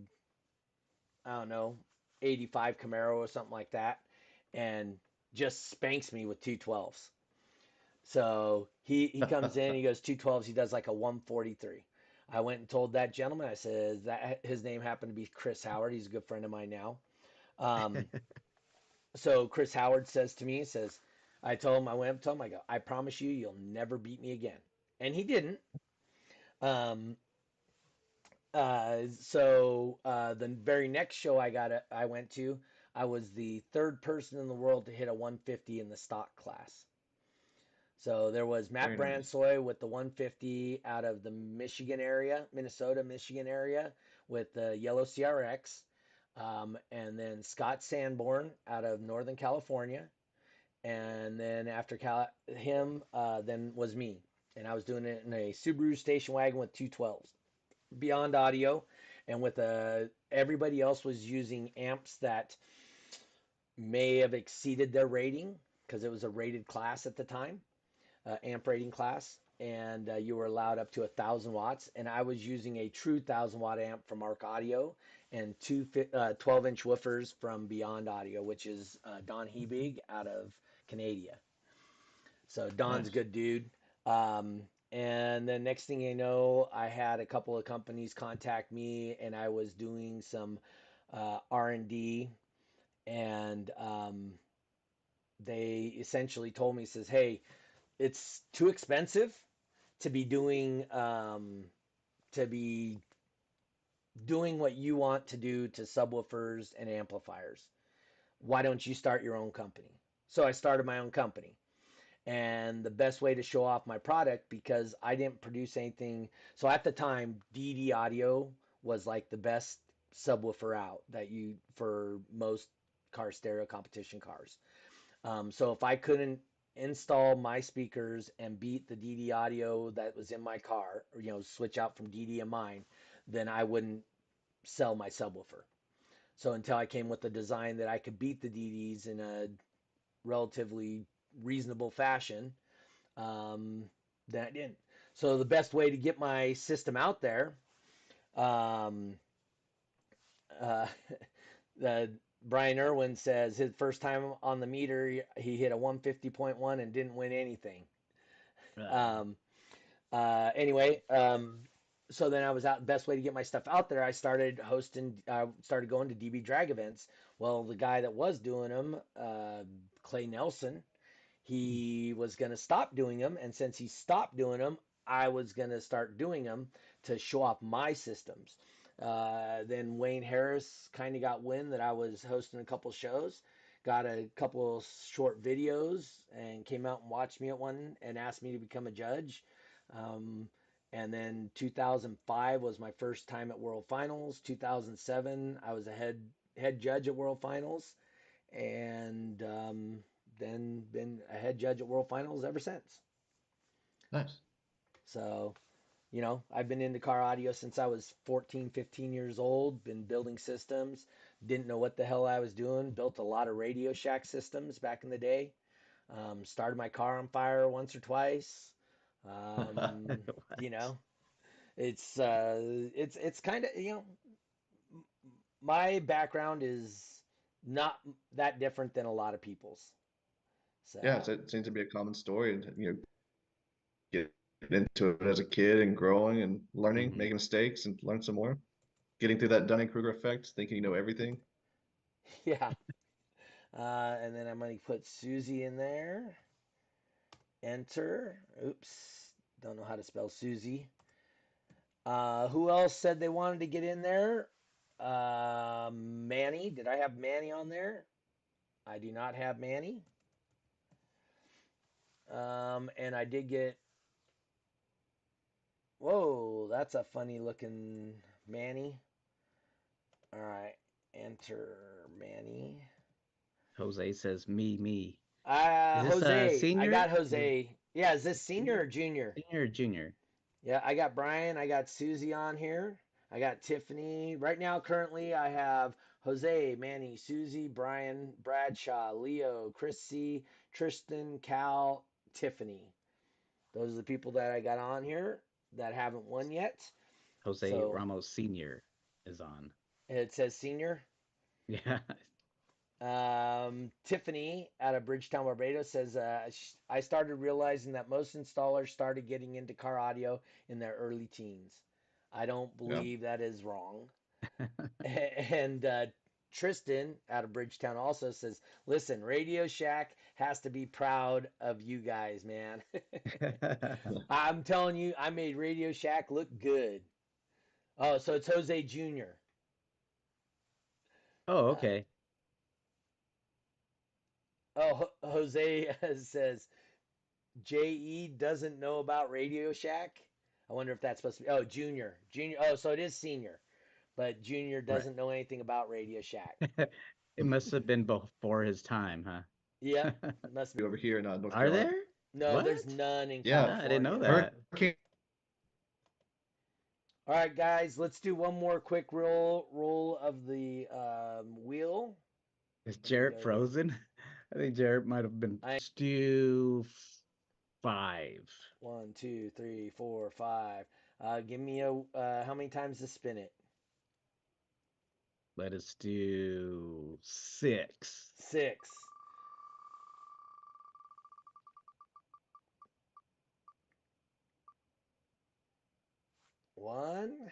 I don't know, 85 Camaro or something like that, and just spanks me with 212s. So he comes in, he goes 212s, he does like a 143. I went and told that gentleman, I said that his name happened to be Chris Howard. He's a good friend of mine now. Um, so Chris Howard says to me, he says, I told him, I went up to him, I go, I promise you, you'll never beat me again. And he didn't. Um, the very next show I went to, I was the third person in the world to hit a 150 in the stock class. So there was Matt Very nice. Bransoy with the 150 out of the Michigan area, Minnesota, Michigan area with the yellow CRX. And then Scott Sanborn out of Northern California. And then after him, then was me. And I was doing it in a Subaru station wagon with 212s. Beyond audio, and with everybody else was using amps that may have exceeded their rating because it was a rated class at the time, amp rating class, and you were allowed up to 1,000 watts. And I was using a true 1,000-watt amp from Arc Audio and two 12-inch woofers from Beyond Audio, which is Don Hebig out of Canada. So Don's a Nice. good dude. And then next thing you know, I had a couple of companies contact me, and I was doing some R&D, and they essentially told me, says, "Hey, it's too expensive to be to be doing what you want to do to subwoofers and amplifiers. Why don't you start your own company?" So I started my own company. And the best way to show off my product, because I didn't produce anything. So at the time, DD audio was like the best subwoofer out that you for most car stereo competition cars. So if I couldn't install my speakers and beat the DD audio that was in my car, or switch out from DD in mine, then I wouldn't sell my subwoofer. So until I came with a design that I could beat the DDs in a relatively reasonable fashion, then I didn't. So the best way to get my system out there, um, uh, the Brian Irwin says his first time on the meter, he hit a 150.1 and didn't win anything. Uh, Um, anyway, so then I was out. Best way to get my stuff out there, I started hosting. Started going to DB drag events. Well, the guy that was doing them, Clay Nelson, he was going to stop doing them, and since he stopped doing them, I was going to start doing them to show off my systems. Then Wayne Harris kind of got wind that I was hosting a couple shows, got a couple short videos and came out and watched me at one and asked me to become a judge. Um, and then 2005 was my first time at World Finals. 2007, I was a head judge at World Finals, and then been a head judge at World Finals ever since. Nice. So, I've been into car audio since I was 14, 15 years old, been building systems, didn't know what the hell I was doing, built a lot of Radio Shack systems back in the day, started my car on fire once or twice. What? It's kind of, my background is not that different than a lot of people's. Yeah, So, it seems to be a common story, and get into it as a kid and growing and learning, Mhm. making mistakes and learn some more. Getting through that Dunning-Kruger effect, thinking you know everything. yeah. And then I'm going to put Susie in there. Enter. Oops. Don't know how to spell Susie. Who else said they wanted to get in there? Manny. Did I have Manny on there? I do not have Manny. And I did get. Whoa, that's a funny looking Manny. All right. Enter Manny. Jose says me. Is this Jose. I senior? got Jose. Yeah, is this senior or junior? Senior or junior? Yeah, I got Brian. I got Susie on here. I got Tiffany. Right now, currently, I have Jose, Manny, Susie, Brian, Bradshaw, Leo, Chrissy, Tristan, Cal, Tiffany. Those are the people that I got on here that haven't won yet. Jose So Ramos Senior is on. it says senior. Yeah. Tiffany out of Bridgetown, Barbados says, I started realizing that most installers started getting into car audio in their early teens. I don't Yeah. believe that is wrong. And Tristan out of Bridgetown also says, listen, Radio Shack has to be proud of you guys, man. I'm telling you, I made Radio Shack look good. Oh, so it's Jose Jr. Oh, Uh, okay. Jose says, JE doesn't know about Radio Shack. I wonder if that's supposed to be. Oh, Junior. Junior. Oh, so it is senior. But Junior Right. doesn't know anything about Radio Shack. It must have been before his time, huh? Yep. Must be. Over here in North Are Carolina. there? No, there's What? none in Yeah. I didn't know California. that. Hurricane. All right, guys, let's do one more quick roll of the wheel. Is Jarrett frozen? I think Jarrett might have been Stew 5. 1, 2, 3, 4, 5. Give me how many times to spin it? Let us do 6. 6. One.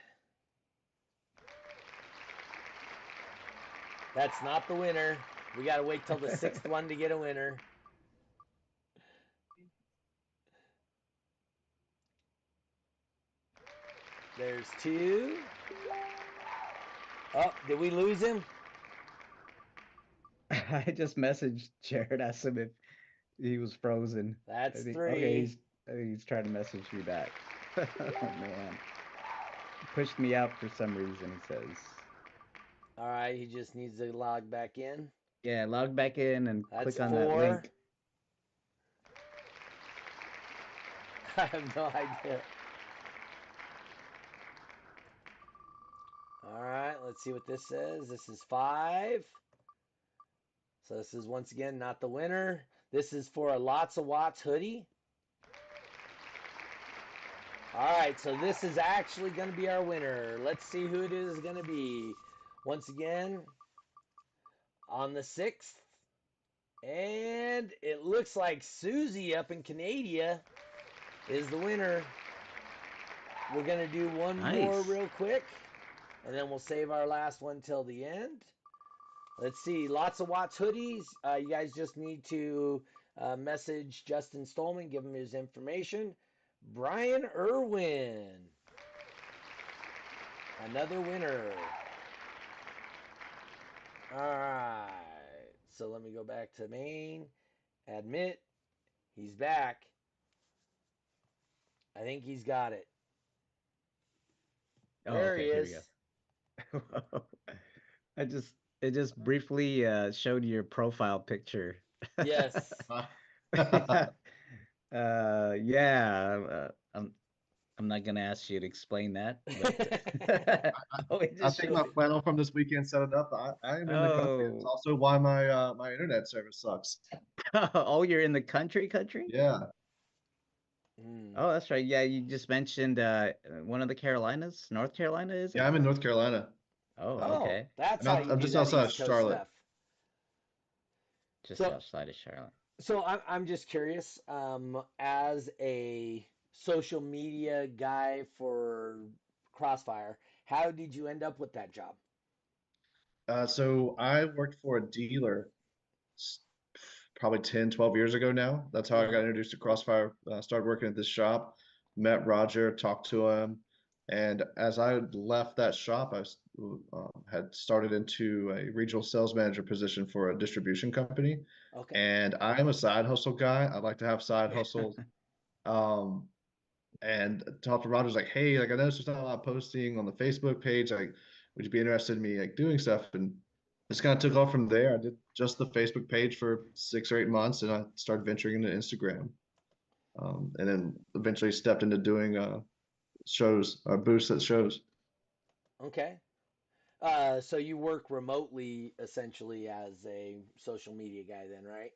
That's not the winner. We got to wait till the 6th one to get a winner. There's 2. Oh, did we lose him? I just messaged Jarrett, asked him if he was frozen. That's I think, 3. Okay, I think he's trying to message me back. Oh, man. Pushed me out for some reason, he says. All right, he just needs to log back in. Yeah, log back in and That's click on 4. that link. I have no idea. All right, let's see what this says. This is 5. So this is once again not the winner. This is for a Lots of Watts hoodie. All right, so this is actually going to be our winner. Let's see who it is going to be. Once again, on the 6th. And it looks like Susie up in Canada is the winner. We're going to do one more Nice. real quick, and then we'll save our last one till the end. Let's see. Lots of Watts hoodies. You guys just need to message Justin Stolman, give him his information. Brian Irwin. Another winner. All right. So let me go back to main, admit. He's back. I think he's got it. Oh, There okay, he here we is. go. It just briefly showed your profile picture. Yes. Yeah. I'm not gonna ask you to explain that, but oh, it I just think showed my it. flannel from this weekend set it up. I am in the country. It's Oh, also why my internet service sucks. oh, you're in the country? Yeah. Mm. Oh, that's right. Yeah, you just mentioned one of the Carolinas, North Carolina, is Yeah, it? I'm in North Carolina. Oh, Oh, okay. that's I'm how out, you I'm do just that outside of East Coast Charlotte. stuff. Just So, outside of Charlotte. so I'm just curious. As a social media guy for Crossfire, how did you end up with that job? So I worked for a dealer s- probably 10, 12 years ago now. That's how I got Mm-hmm. introduced to Crossfire. Started working at this shop, met Roger, talked to him. And as I left that shop, had started into a regional sales manager position for a distribution company. Okay. And I'm a side hustle guy. I like to have side hustles. Um, and talked to Rogers like, hey, like I noticed there's not a lot of posting on the Facebook page. Like, would you be interested in me like doing stuff? And just kind of took off from there. I did just the Facebook page for 6 or 8 months, and I started venturing into Instagram. And then eventually stepped into doing shows, booths at shows. Okay. So you work remotely essentially as a social media guy then, right?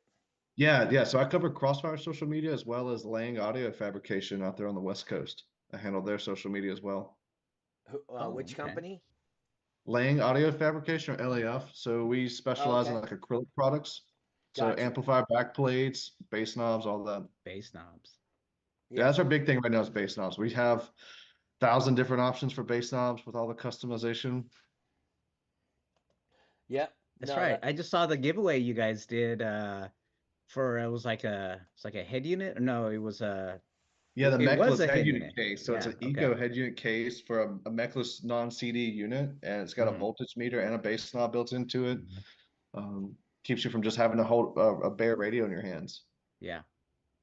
Yeah, yeah. So I cover Crossfire social media as well as Lang Audio Fabrication out there on the West Coast. I handle their social media as well. Oh, Which okay. company? Lang Audio Fabrication or LAF. So we Oh, specialize in okay. like acrylic products. So Gotcha. amplifier back plates, bass knobs, all that. Bass knobs. Yeah, Yeah. that's our big thing right now is bass knobs. We have 1,000 different options for bass knobs with all the customization. Yep. That's No, right. that I just saw the giveaway you guys did for it's like a head unit. Or no, Yeah, the it was Mechless a head head unit unit. case. So it's Yeah, an okay. Eco head unit case for a Mechless non-CD unit, and it's got a Hmm. voltage meter and a bass knob built into it. Keeps you from just having to hold a bare radio in your hands. Yeah.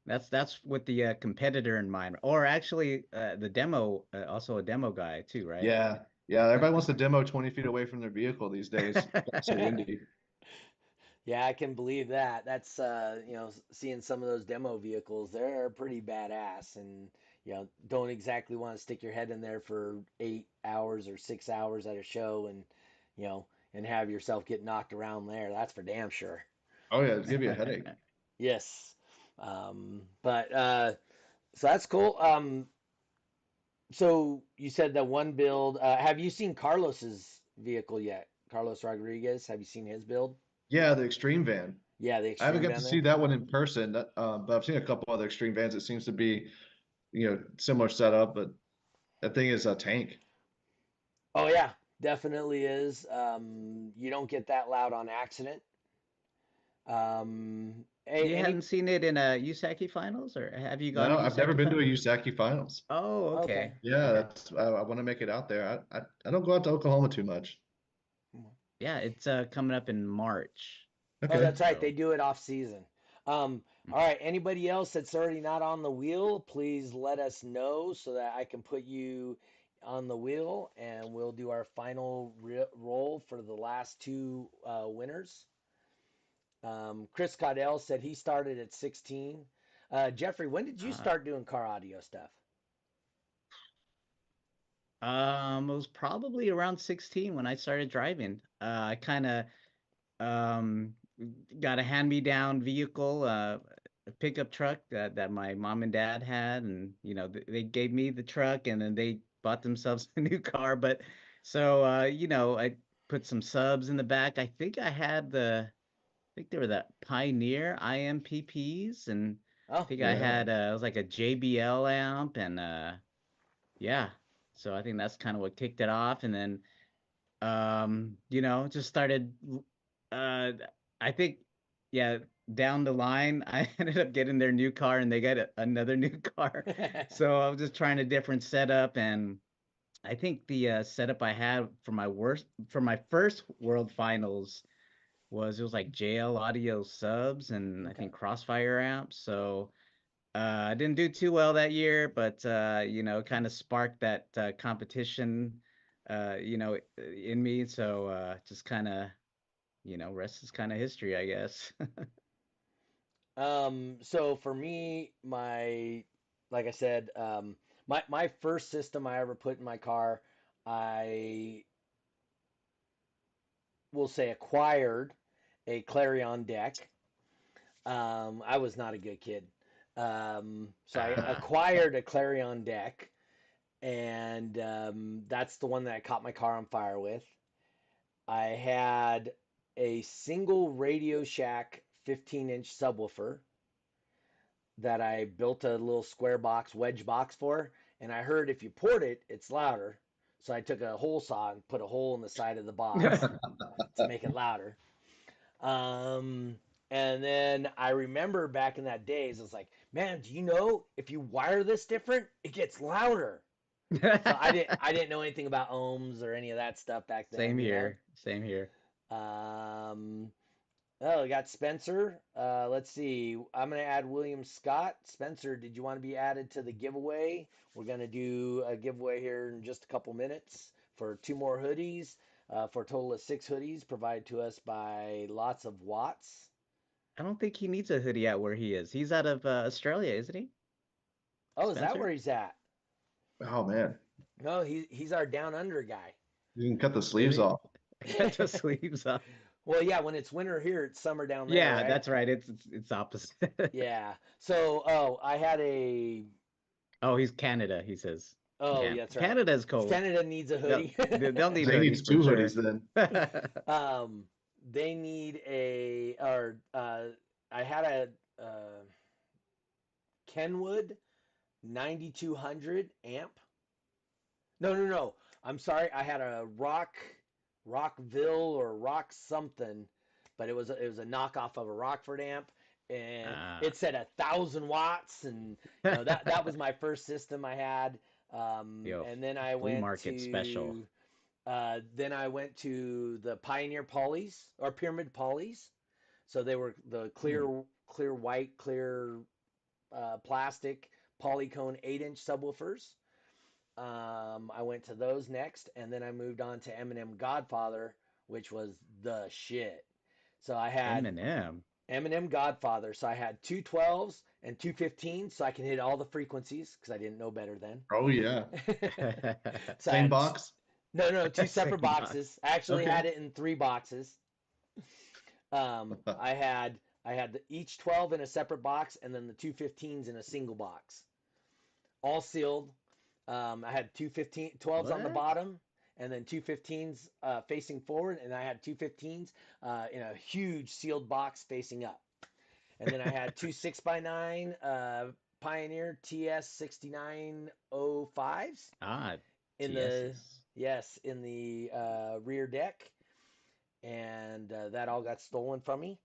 That's with the competitor in mind. Or actually the demo also a demo guy too, right? Yeah, yeah. Everybody wants to demo 20 feet away from their vehicle these days. It's so windy. yeah, I can believe that. That's seeing some of those demo vehicles, they're pretty badass and don't exactly want to stick your head in there for 8 hours or 6 hours at a show and you know, and have yourself get knocked around there. That's for damn sure. Oh yeah, it'd give you a headache. Yes. But so that's cool. So you said that one build. Have you seen Carlos's vehicle yet? Carlos Rodriguez. Have you seen his build? Yeah, the Extreme van. Yeah, the I haven't extreme got to van see there. that one in person, but I've seen a couple other Extreme vans. It seems to be, similar setup, but that thing is a tank. Oh yeah, definitely is. You don't get that loud on accident. You Any hadn't seen it in a USACI finals, or have you gone No, to I've never USACI been to a finals? USACI finals. Oh, okay. okay. Yeah, Okay. I want to make it out there. I don't go out to Oklahoma too much. Yeah, it's coming up in March. Oh, Okay. that's right. They So, do it off season. All right. Anybody else that's already not on the wheel, please let us know so that I can put you on the wheel and we'll do our final roll for the last two winners. Chris Caudell said he started at 16. Jeffrey, when did you uh, start doing car audio stuff? it was probably around 16 when I started driving. I kind of um got a hand-me-down vehicle, a pickup truck that my mom and dad had, and they gave me the truck, and then they bought themselves a new car. But so I put some subs in the back. I think they were the Pioneer IMPPs, and I Oh, think I Yeah. had it was like a JBL amp, and yeah. So I think that's kind of what kicked it off, and then just started. Uh, I think, yeah, down the line, I ended up getting their new car, and they got another new car. So I was just trying a different setup, and I think the setup I had for my first World Finals was, it was like JL Audio subs and I Okay. think Crossfire amps. So I didn't do too well that year, but kind of sparked that competition, in me. So just kind of, rest is kind of history, I guess. So for me, like I said, my first system I ever put in my car, I will say acquired a Clarion deck. I was not a good kid. So I acquired a Clarion deck, and that's the one that I caught my car on fire with. I had a single Radio Shack 15-inch subwoofer that I built a little square box, wedge box for, and I heard if you port it, it's louder. So I took a hole saw and put a hole in the side of the box to make it louder. Um, and then I remember back in that days, it's like, man, do you know if you wire this different, it gets louder. So I didn't know anything about ohms or any of that stuff back then. Same here. Same here. Um, oh, we got Spencer. Let's see. I'm gonna add William Scott. Spencer, did you want to be added to the giveaway? We're gonna do a giveaway here in just a couple minutes for 2 more hoodies, for a total of 6 hoodies provided to us by Lots of Watts. I don't think he needs a hoodie out where he is. He's out of Australia, isn't he? Oh, is that Spencer? where he's at? Oh man, No, he's our down under guy. you can cut the sleeves off. Got the sleeves up. Well, yeah, when it's winter here, it's summer down there, Yeah, right? that's right. It's opposite. Yeah. So, oh, I had a. Oh, he's Canada, he says. Oh, Can- yeah, that's right. Canada's cold. Canada needs a They'll, hoodie. they'll need They need hoodies 2 for hoodies sure. Um, they need I had a Kenwood 9200 amp. No. I'm sorry. I had a Rockville or Rock something, but it was a knockoff of a Rockford amp, and it said 1,000 watts, and that was my first system I had. Yo, And then I flea went market to special. then I went to the Pioneer Polys or Pyramid Polys. So they were the clear white, clear plastic polycone 8-inch subwoofers. I went to those next, and then I moved on to Eminem Godfather, which was the shit. So I had Eminem Godfather. So I had 212s and 215s, so I can hit all the frequencies because I didn't know better then. Oh yeah, So same box. No, 2 separate Same box. boxes. I actually Okay. had it in 3 boxes. I had each 12 in a separate box, and then the 215s in a single box, all sealed. I had 12s on the What? bottom, and then 215s facing forward, and I had 215s in a huge sealed box facing up. And then I had 2 6x9 Pioneer TS 6905s in the TSs. in the rear deck, and that all got stolen from me.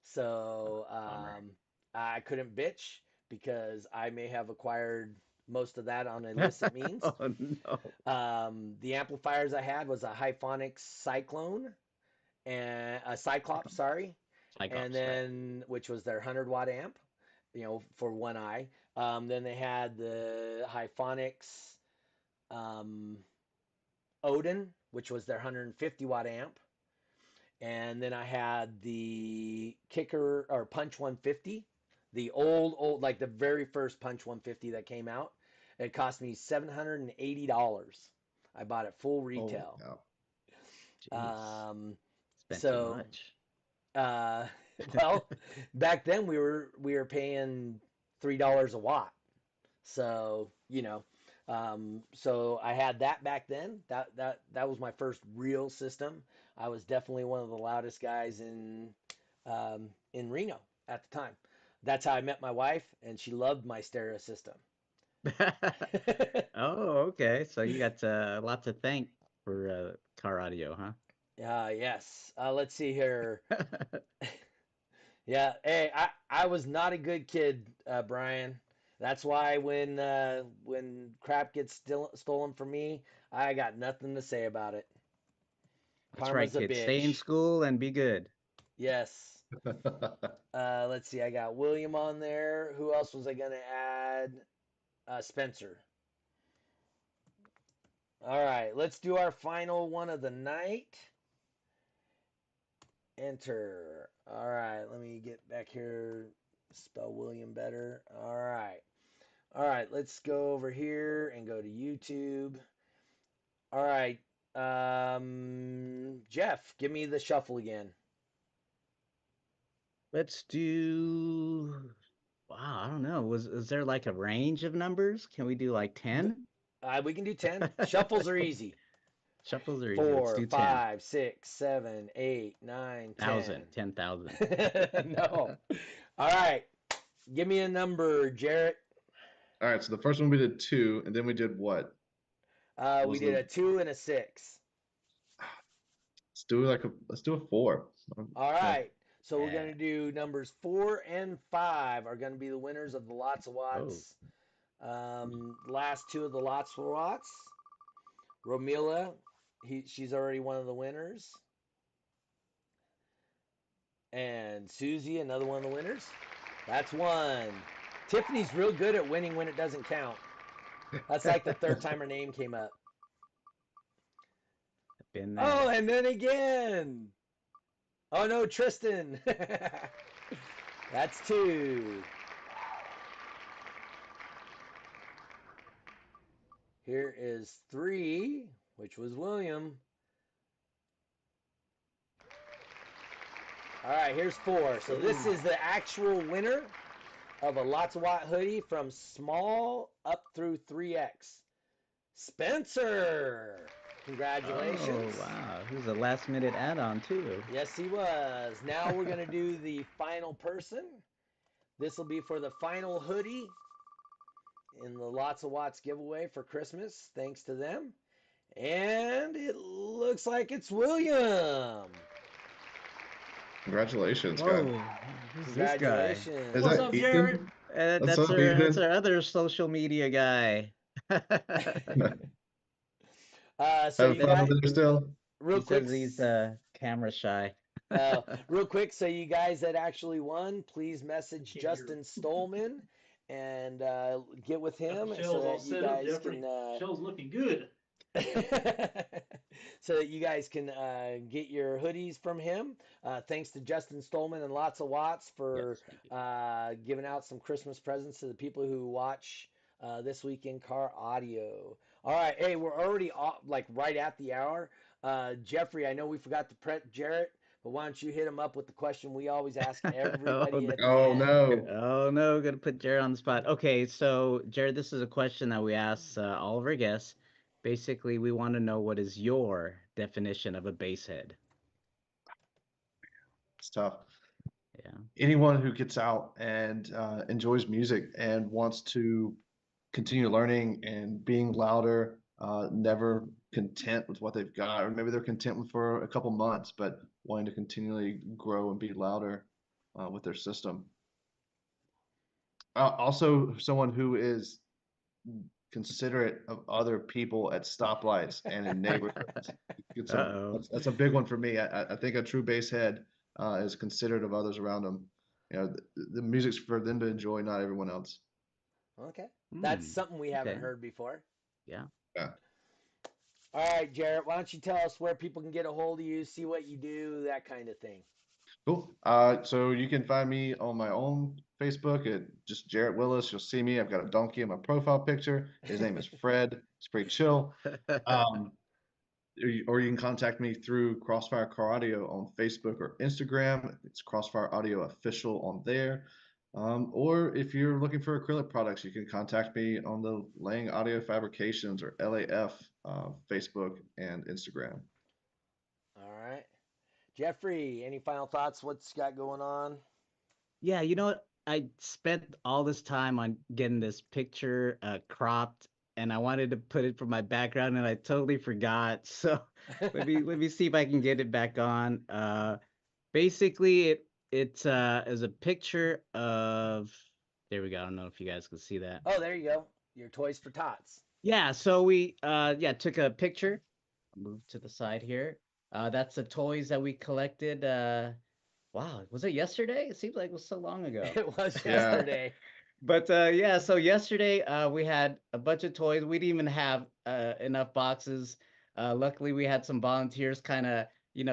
So Bummer. I couldn't bitch because I may have acquired most of that on illicit means. Oh no. The amplifiers I had was a Hyphonics Cyclone and a Cyclops, sorry, Cyclops, and then which was their 100-watt amp, for one eye. Then they had the Hyphonics Odin, which was their 150-watt amp. And then I had the Kicker or Punch 150, the old, like the very first Punch 150 that came out. It cost me $780. I bought it full retail. Oh, Jeez. Spent So, too much. well, back then we were paying $3 a watt. So, so I had that back then. That was my first real system. I was definitely one of the loudest guys in Reno at the time. That's how I met my wife, and she loved my stereo system. Oh, okay. So you got a lot to thank for car audio, huh? Yes. Let's see here. Yeah. Hey, I was not a good kid, Brian. That's why when crap gets stolen from me, I got nothing to say about it. That's right, Karma's a kids. Stay in bitch. school and be good. Yes. Let's see. I got William on there. Who else was I going to add? Spencer. All right. Let's do our final one of the night. Enter. All right. Let me get back here. Spell William better. All right. All right. Let's go over here and go to YouTube. All right. Jeff, give me the shuffle again. Let's do. Wow, I don't know. Is there like a range of numbers? Can we do like 10? We can do 10. Shuffles are easy. Shuffles are easy. Let's 4, do 10. 5, 6, 7, 8, 9, 10. 10,000. No. All right. Give me a number, Jarrett. All right, so the first one we did 2, and then we did what? We did a 2 and a 6. Let's do a 4. All right. So we're going to do numbers 4 and 5 are going to be the winners of the Lots of Watts. Last 2 of the Lots of Watts. Romila, she's already one of the winners. And Susie, another one of the winners. That's 1. Tiffany's real good at winning when it doesn't count. That's like the 3rd time her name came up. Been there. Oh, and then again. Oh no, Tristan. That's 2. Here is 3, which was William. All right, here's 4. So this is the actual winner of a Lots of Watt hoodie from small up through 3X. Spencer. Congratulations. Oh, wow. He was a last-minute add-on, too. Yes, he was. Now we're going to do the final person. This will be for the final hoodie in the Lots of Watts giveaway for Christmas, thanks to them. And it looks like it's William. Congratulations, Whoa, guys. who's this guy? Congratulations. Is What's that up, Ethan? Jarrett? That's our other social media guy. So Have you fun guys, over there still? real He quick, says he's camera shy. real quick, so you guys that actually won, please message Can't hear Justin Stolman and get with Got him the so shells all that you set up, guys Jeffrey. can Shell's looking good. so that you guys can get your hoodies from him. Thanks to Justin Stolman and Lots of Watts for Yes, thank you. giving out some Christmas presents to the people who watch This Week in Car Audio. All right, hey, we're already like right at the hour. Jeffrey, I know we forgot to prep Jarrett, but why don't you hit him up with the question we always ask everybody at the Oh, end. no. Oh no, gonna put Jared on the spot. Okay, so Jared, this is a question that we ask all of our guests. Basically, we want to know what is your definition of a bass head? It's tough. Yeah. Anyone who gets out and enjoys music and wants to continue learning and being louder, never content with what they've got, or maybe they're content with for a couple months, but wanting to continually grow and be louder with their system. Also, someone who is considerate of other people at stoplights and in neighborhoods. That's a big one for me. I think a true bass head is considerate of others around them. You know, the music's for them to enjoy, not everyone else. Okay, that's something we haven't heard before. Yeah. Yeah. All right, Jarrett, why don't you tell us where people can get a hold of you, see what you do, that kind of thing. Cool. So you can find me on my own Facebook at just Jarrett Willis. You'll see me. I've got a donkey in my profile picture. His name is Fred. He's pretty chill. Or you can contact me through Crossfire Car Audio on Facebook or Instagram. It's Crossfire Audio Official on there. Or if you're looking for acrylic products, you can contact me on the Lang Audio Fabrications or LAF Facebook and Instagram. All right. Jeffrey, any final thoughts? What's got going on? Yeah, you know what? I spent all this time on getting this picture cropped, and I wanted to put it for my background, and I totally forgot. So let me see if I can get it back on. Basically, it is a picture of. There we go. I don't know if you guys can see that. Oh, there you go. Your Toys for Tots. Yeah. So we took a picture. Move to the side here. That's the toys that we collected. Wow, was it yesterday? It seems like it was so long ago. It was Yeah. yesterday. But yeah, so yesterday we had a bunch of toys. We didn't even have enough boxes. Luckily, we had some volunteers kind of,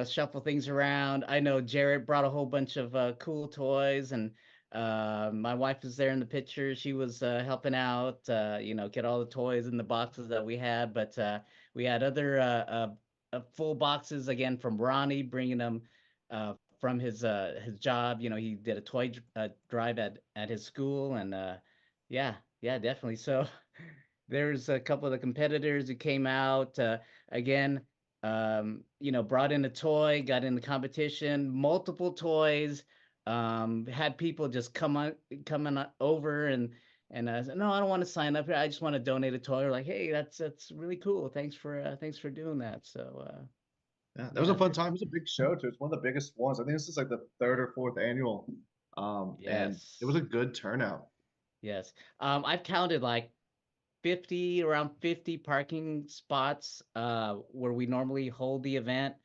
shuffle things around. I know Jarrett brought a whole bunch of cool toys, and my wife was there in the picture. She was helping out, get all the toys in the boxes that we had. But we had other full boxes again from Ronnie, bringing them from his job. He did a toy drive at his school, and yeah, definitely. So there's a couple of the competitors who came out again. Brought in a toy, got in the competition, multiple toys. Had people just coming over and said, no, I don't want to sign up here. I just want to donate a toy. We're like, hey, that's really cool. Thanks for doing that. So Yeah, that was a fun time. It was a big show too. It's one of the biggest ones. I think this is like the third or fourth annual. And it was a good turnout. Yes. I've counted like around 50 parking spots where we normally hold the event,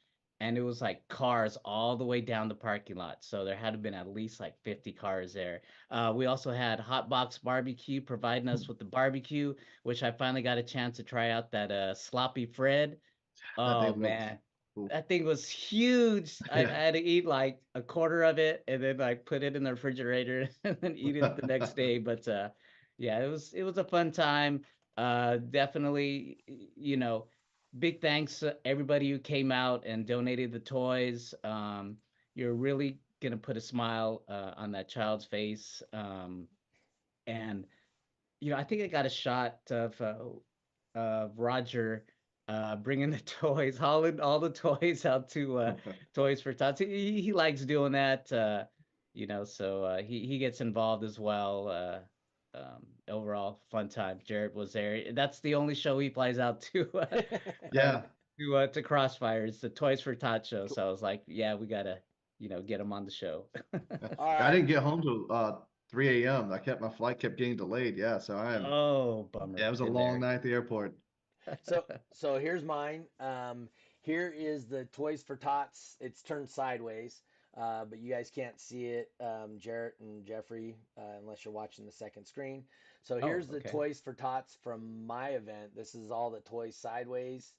and it was like cars all the way down the parking lot. So there had to have been at least like 50 cars there. We also had Hot Box Barbecue providing us with the barbecue, which I finally got a chance to try out that Sloppy Fred. That Oh thing looks man, cool. that thing was huge. I Yeah. had to eat like a quarter of it and then like put it in the refrigerator and then eat it the next day. But yeah, it was a fun time. Definitely, big thanks to everybody who came out and donated the toys. You're really gonna put a smile on that child's face. And I think I got a shot of Roger bringing the toys, hauling all the toys out to Toys for Tots. He likes doing that, so he gets involved as well. Overall, fun time. Jarrett was there. That's the only show he flies out to. Yeah. To Crossfire. It's the Toys for Tots show. So I was like, yeah, we gotta, get him on the show. All I right. didn't get home till 3 a.m. My flight kept getting delayed. Yeah, so Oh, bummer. yeah, it was a Been long there. night at the airport. So here's mine. Here is the Toys for Tots. It's turned sideways, but you guys can't see it, Jarrett and Jeffrey, unless you're watching the second screen. So Oh, here's the okay. Toys for Tots from my event. This is all the toys sideways.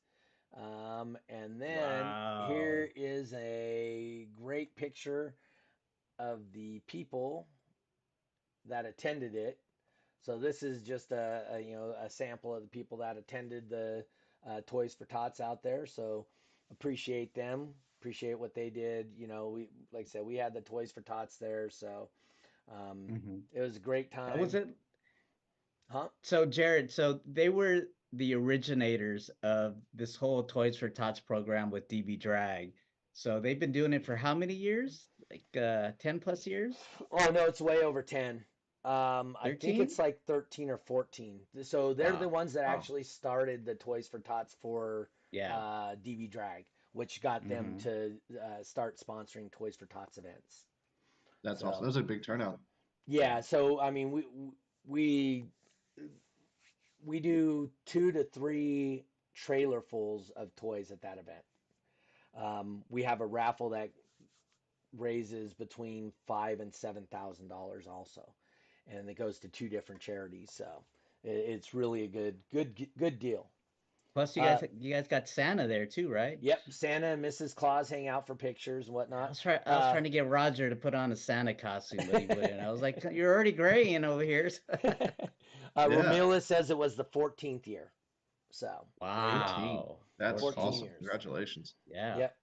And then here Wow. is a great picture of the people that attended it. So this is just a sample of the people that attended the Toys for Tots out there. So appreciate them, appreciate what they did. We, like I said, we had the Toys for Tots there, so Hmm. it was a great That was time. it. Huh? So Jared, so they were the originators of this whole Toys for Tots program with DB Drag. So they've been doing it for how many years? Like 10 plus years? Oh no, it's way over 10. I think 13? it's like 13 or 14. So they're the Wow. ones that Wow. actually started the Toys for Tots for Yeah. DV Drag, which got them Hmm. to start sponsoring Toys for Tots events. That's awesome. So That was a big turnout. yeah, so I mean we we do 2 to 3 trailerfuls of toys at that event. We have a raffle that raises between $5,000 and $7,000 also, and it goes to 2 different charities. So it's really a good deal. Plus, you Uh, guys, you guys got Santa there too, right? yep, Santa and Mrs. Claus hang out for pictures and I whatnot. was trying. I was trying to get Roger to put on a Santa costume, but he wouldn't. I was like, "You're already graying over here." Yeah. Ramila says it was the 14th year. So there you go. 18. Wow. That's 14 awesome. 14. years. Congratulations. Yeah. Yep.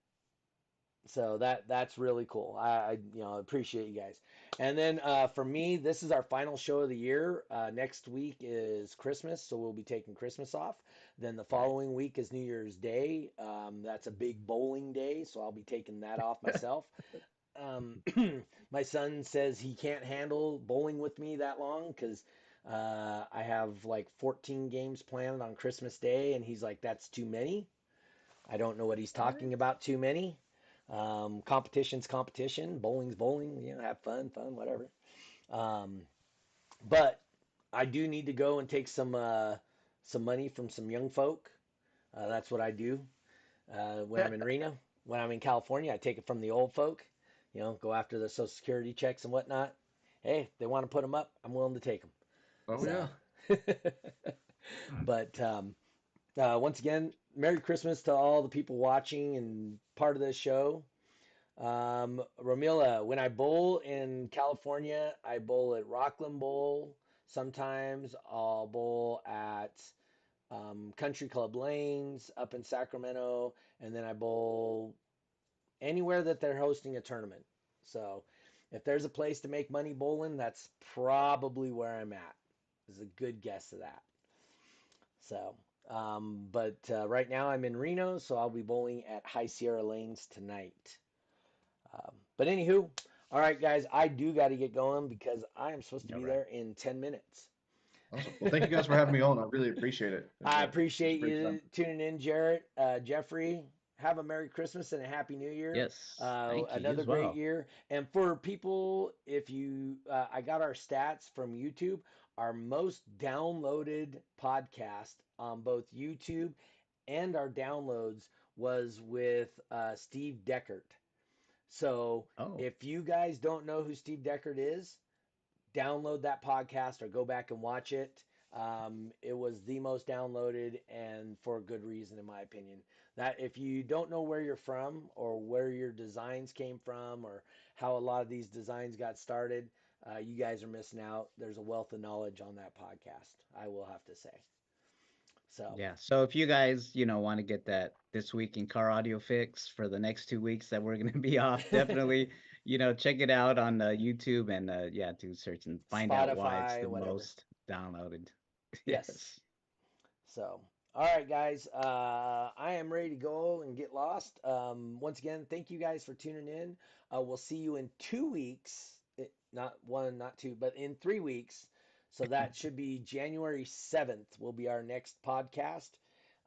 So that's really cool. I appreciate you guys. And then for me, this is our final show of the year. Next week is Christmas, so we'll be taking Christmas off. Then the Nice. following week is New Year's Day. That's a big bowling day, so I'll be taking that off myself. Um, my son says he can't handle bowling with me that long because I have like 14 games planned on Christmas Day, and he's like, that's too many. I don't know what he's What? talking about, too many. Competition's competition, bowling's bowling, have fun, whatever. Um, but I do need to go and take some money from some young folk. That's what I do when I'm in Reno. When I'm in California, I take it from the old folk. go after the Social Security checks and whatnot. Hey, if they want to put them up, I'm willing to take them. Oh yeah. But once again, Merry Christmas to all the people watching and part of this show. Romila, when I bowl in California, I bowl at Rockland Bowl. Sometimes I'll bowl at Country Club Lanes up in Sacramento, and then I bowl anywhere that they're hosting a tournament. So if there's a place to make money bowling, that's probably where I'm at. Is a good guess of that. So, but right now I'm in Reno, so I'll be bowling at High Sierra Lanes tonight. But anywho, all right, guys, I do got to get going because I am supposed to be there in 10 minutes. Awesome. Well, thank you guys for having me on. I really appreciate it. I appreciate you tuning in, Jarrett. Jeffrey, have a Merry Christmas and a Happy New Year. Yes. Thank you. Another great year. And for people, if you, I got our stats from YouTube. Our most downloaded podcast on both YouTube and our downloads was with Steve Deckert. So if you guys don't know who Steve Deckert is, download that podcast or go back and watch it. It was the most downloaded, and for a good reason, in my opinion. That if you don't know where you're from or where your designs came from or how a lot of these designs got started, you guys are missing out. There's a wealth of knowledge on that podcast, I will have to say. So yeah. So if you guys, want to get that This Week in Car Audio fix for the next 2 weeks that we're going to be off, definitely, check it out on YouTube and do search and find Spotify, out why it's the whatever. most downloaded. Yes. So, all right, guys, I am ready to go and get lost. Once again, thank you guys for tuning in. We'll see you in 2 weeks. Not 1, not 2, but in 3 weeks. So that should be January 7th will be our next podcast.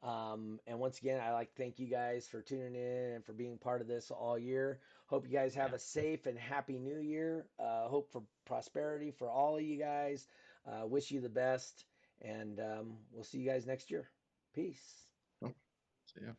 And once again, I like to thank you guys for tuning in and for being part of this all year. Hope you guys have a safe and happy new year. Hope for prosperity for all of you guys. Wish you the best. And we'll see you guys next year. Peace. See ya.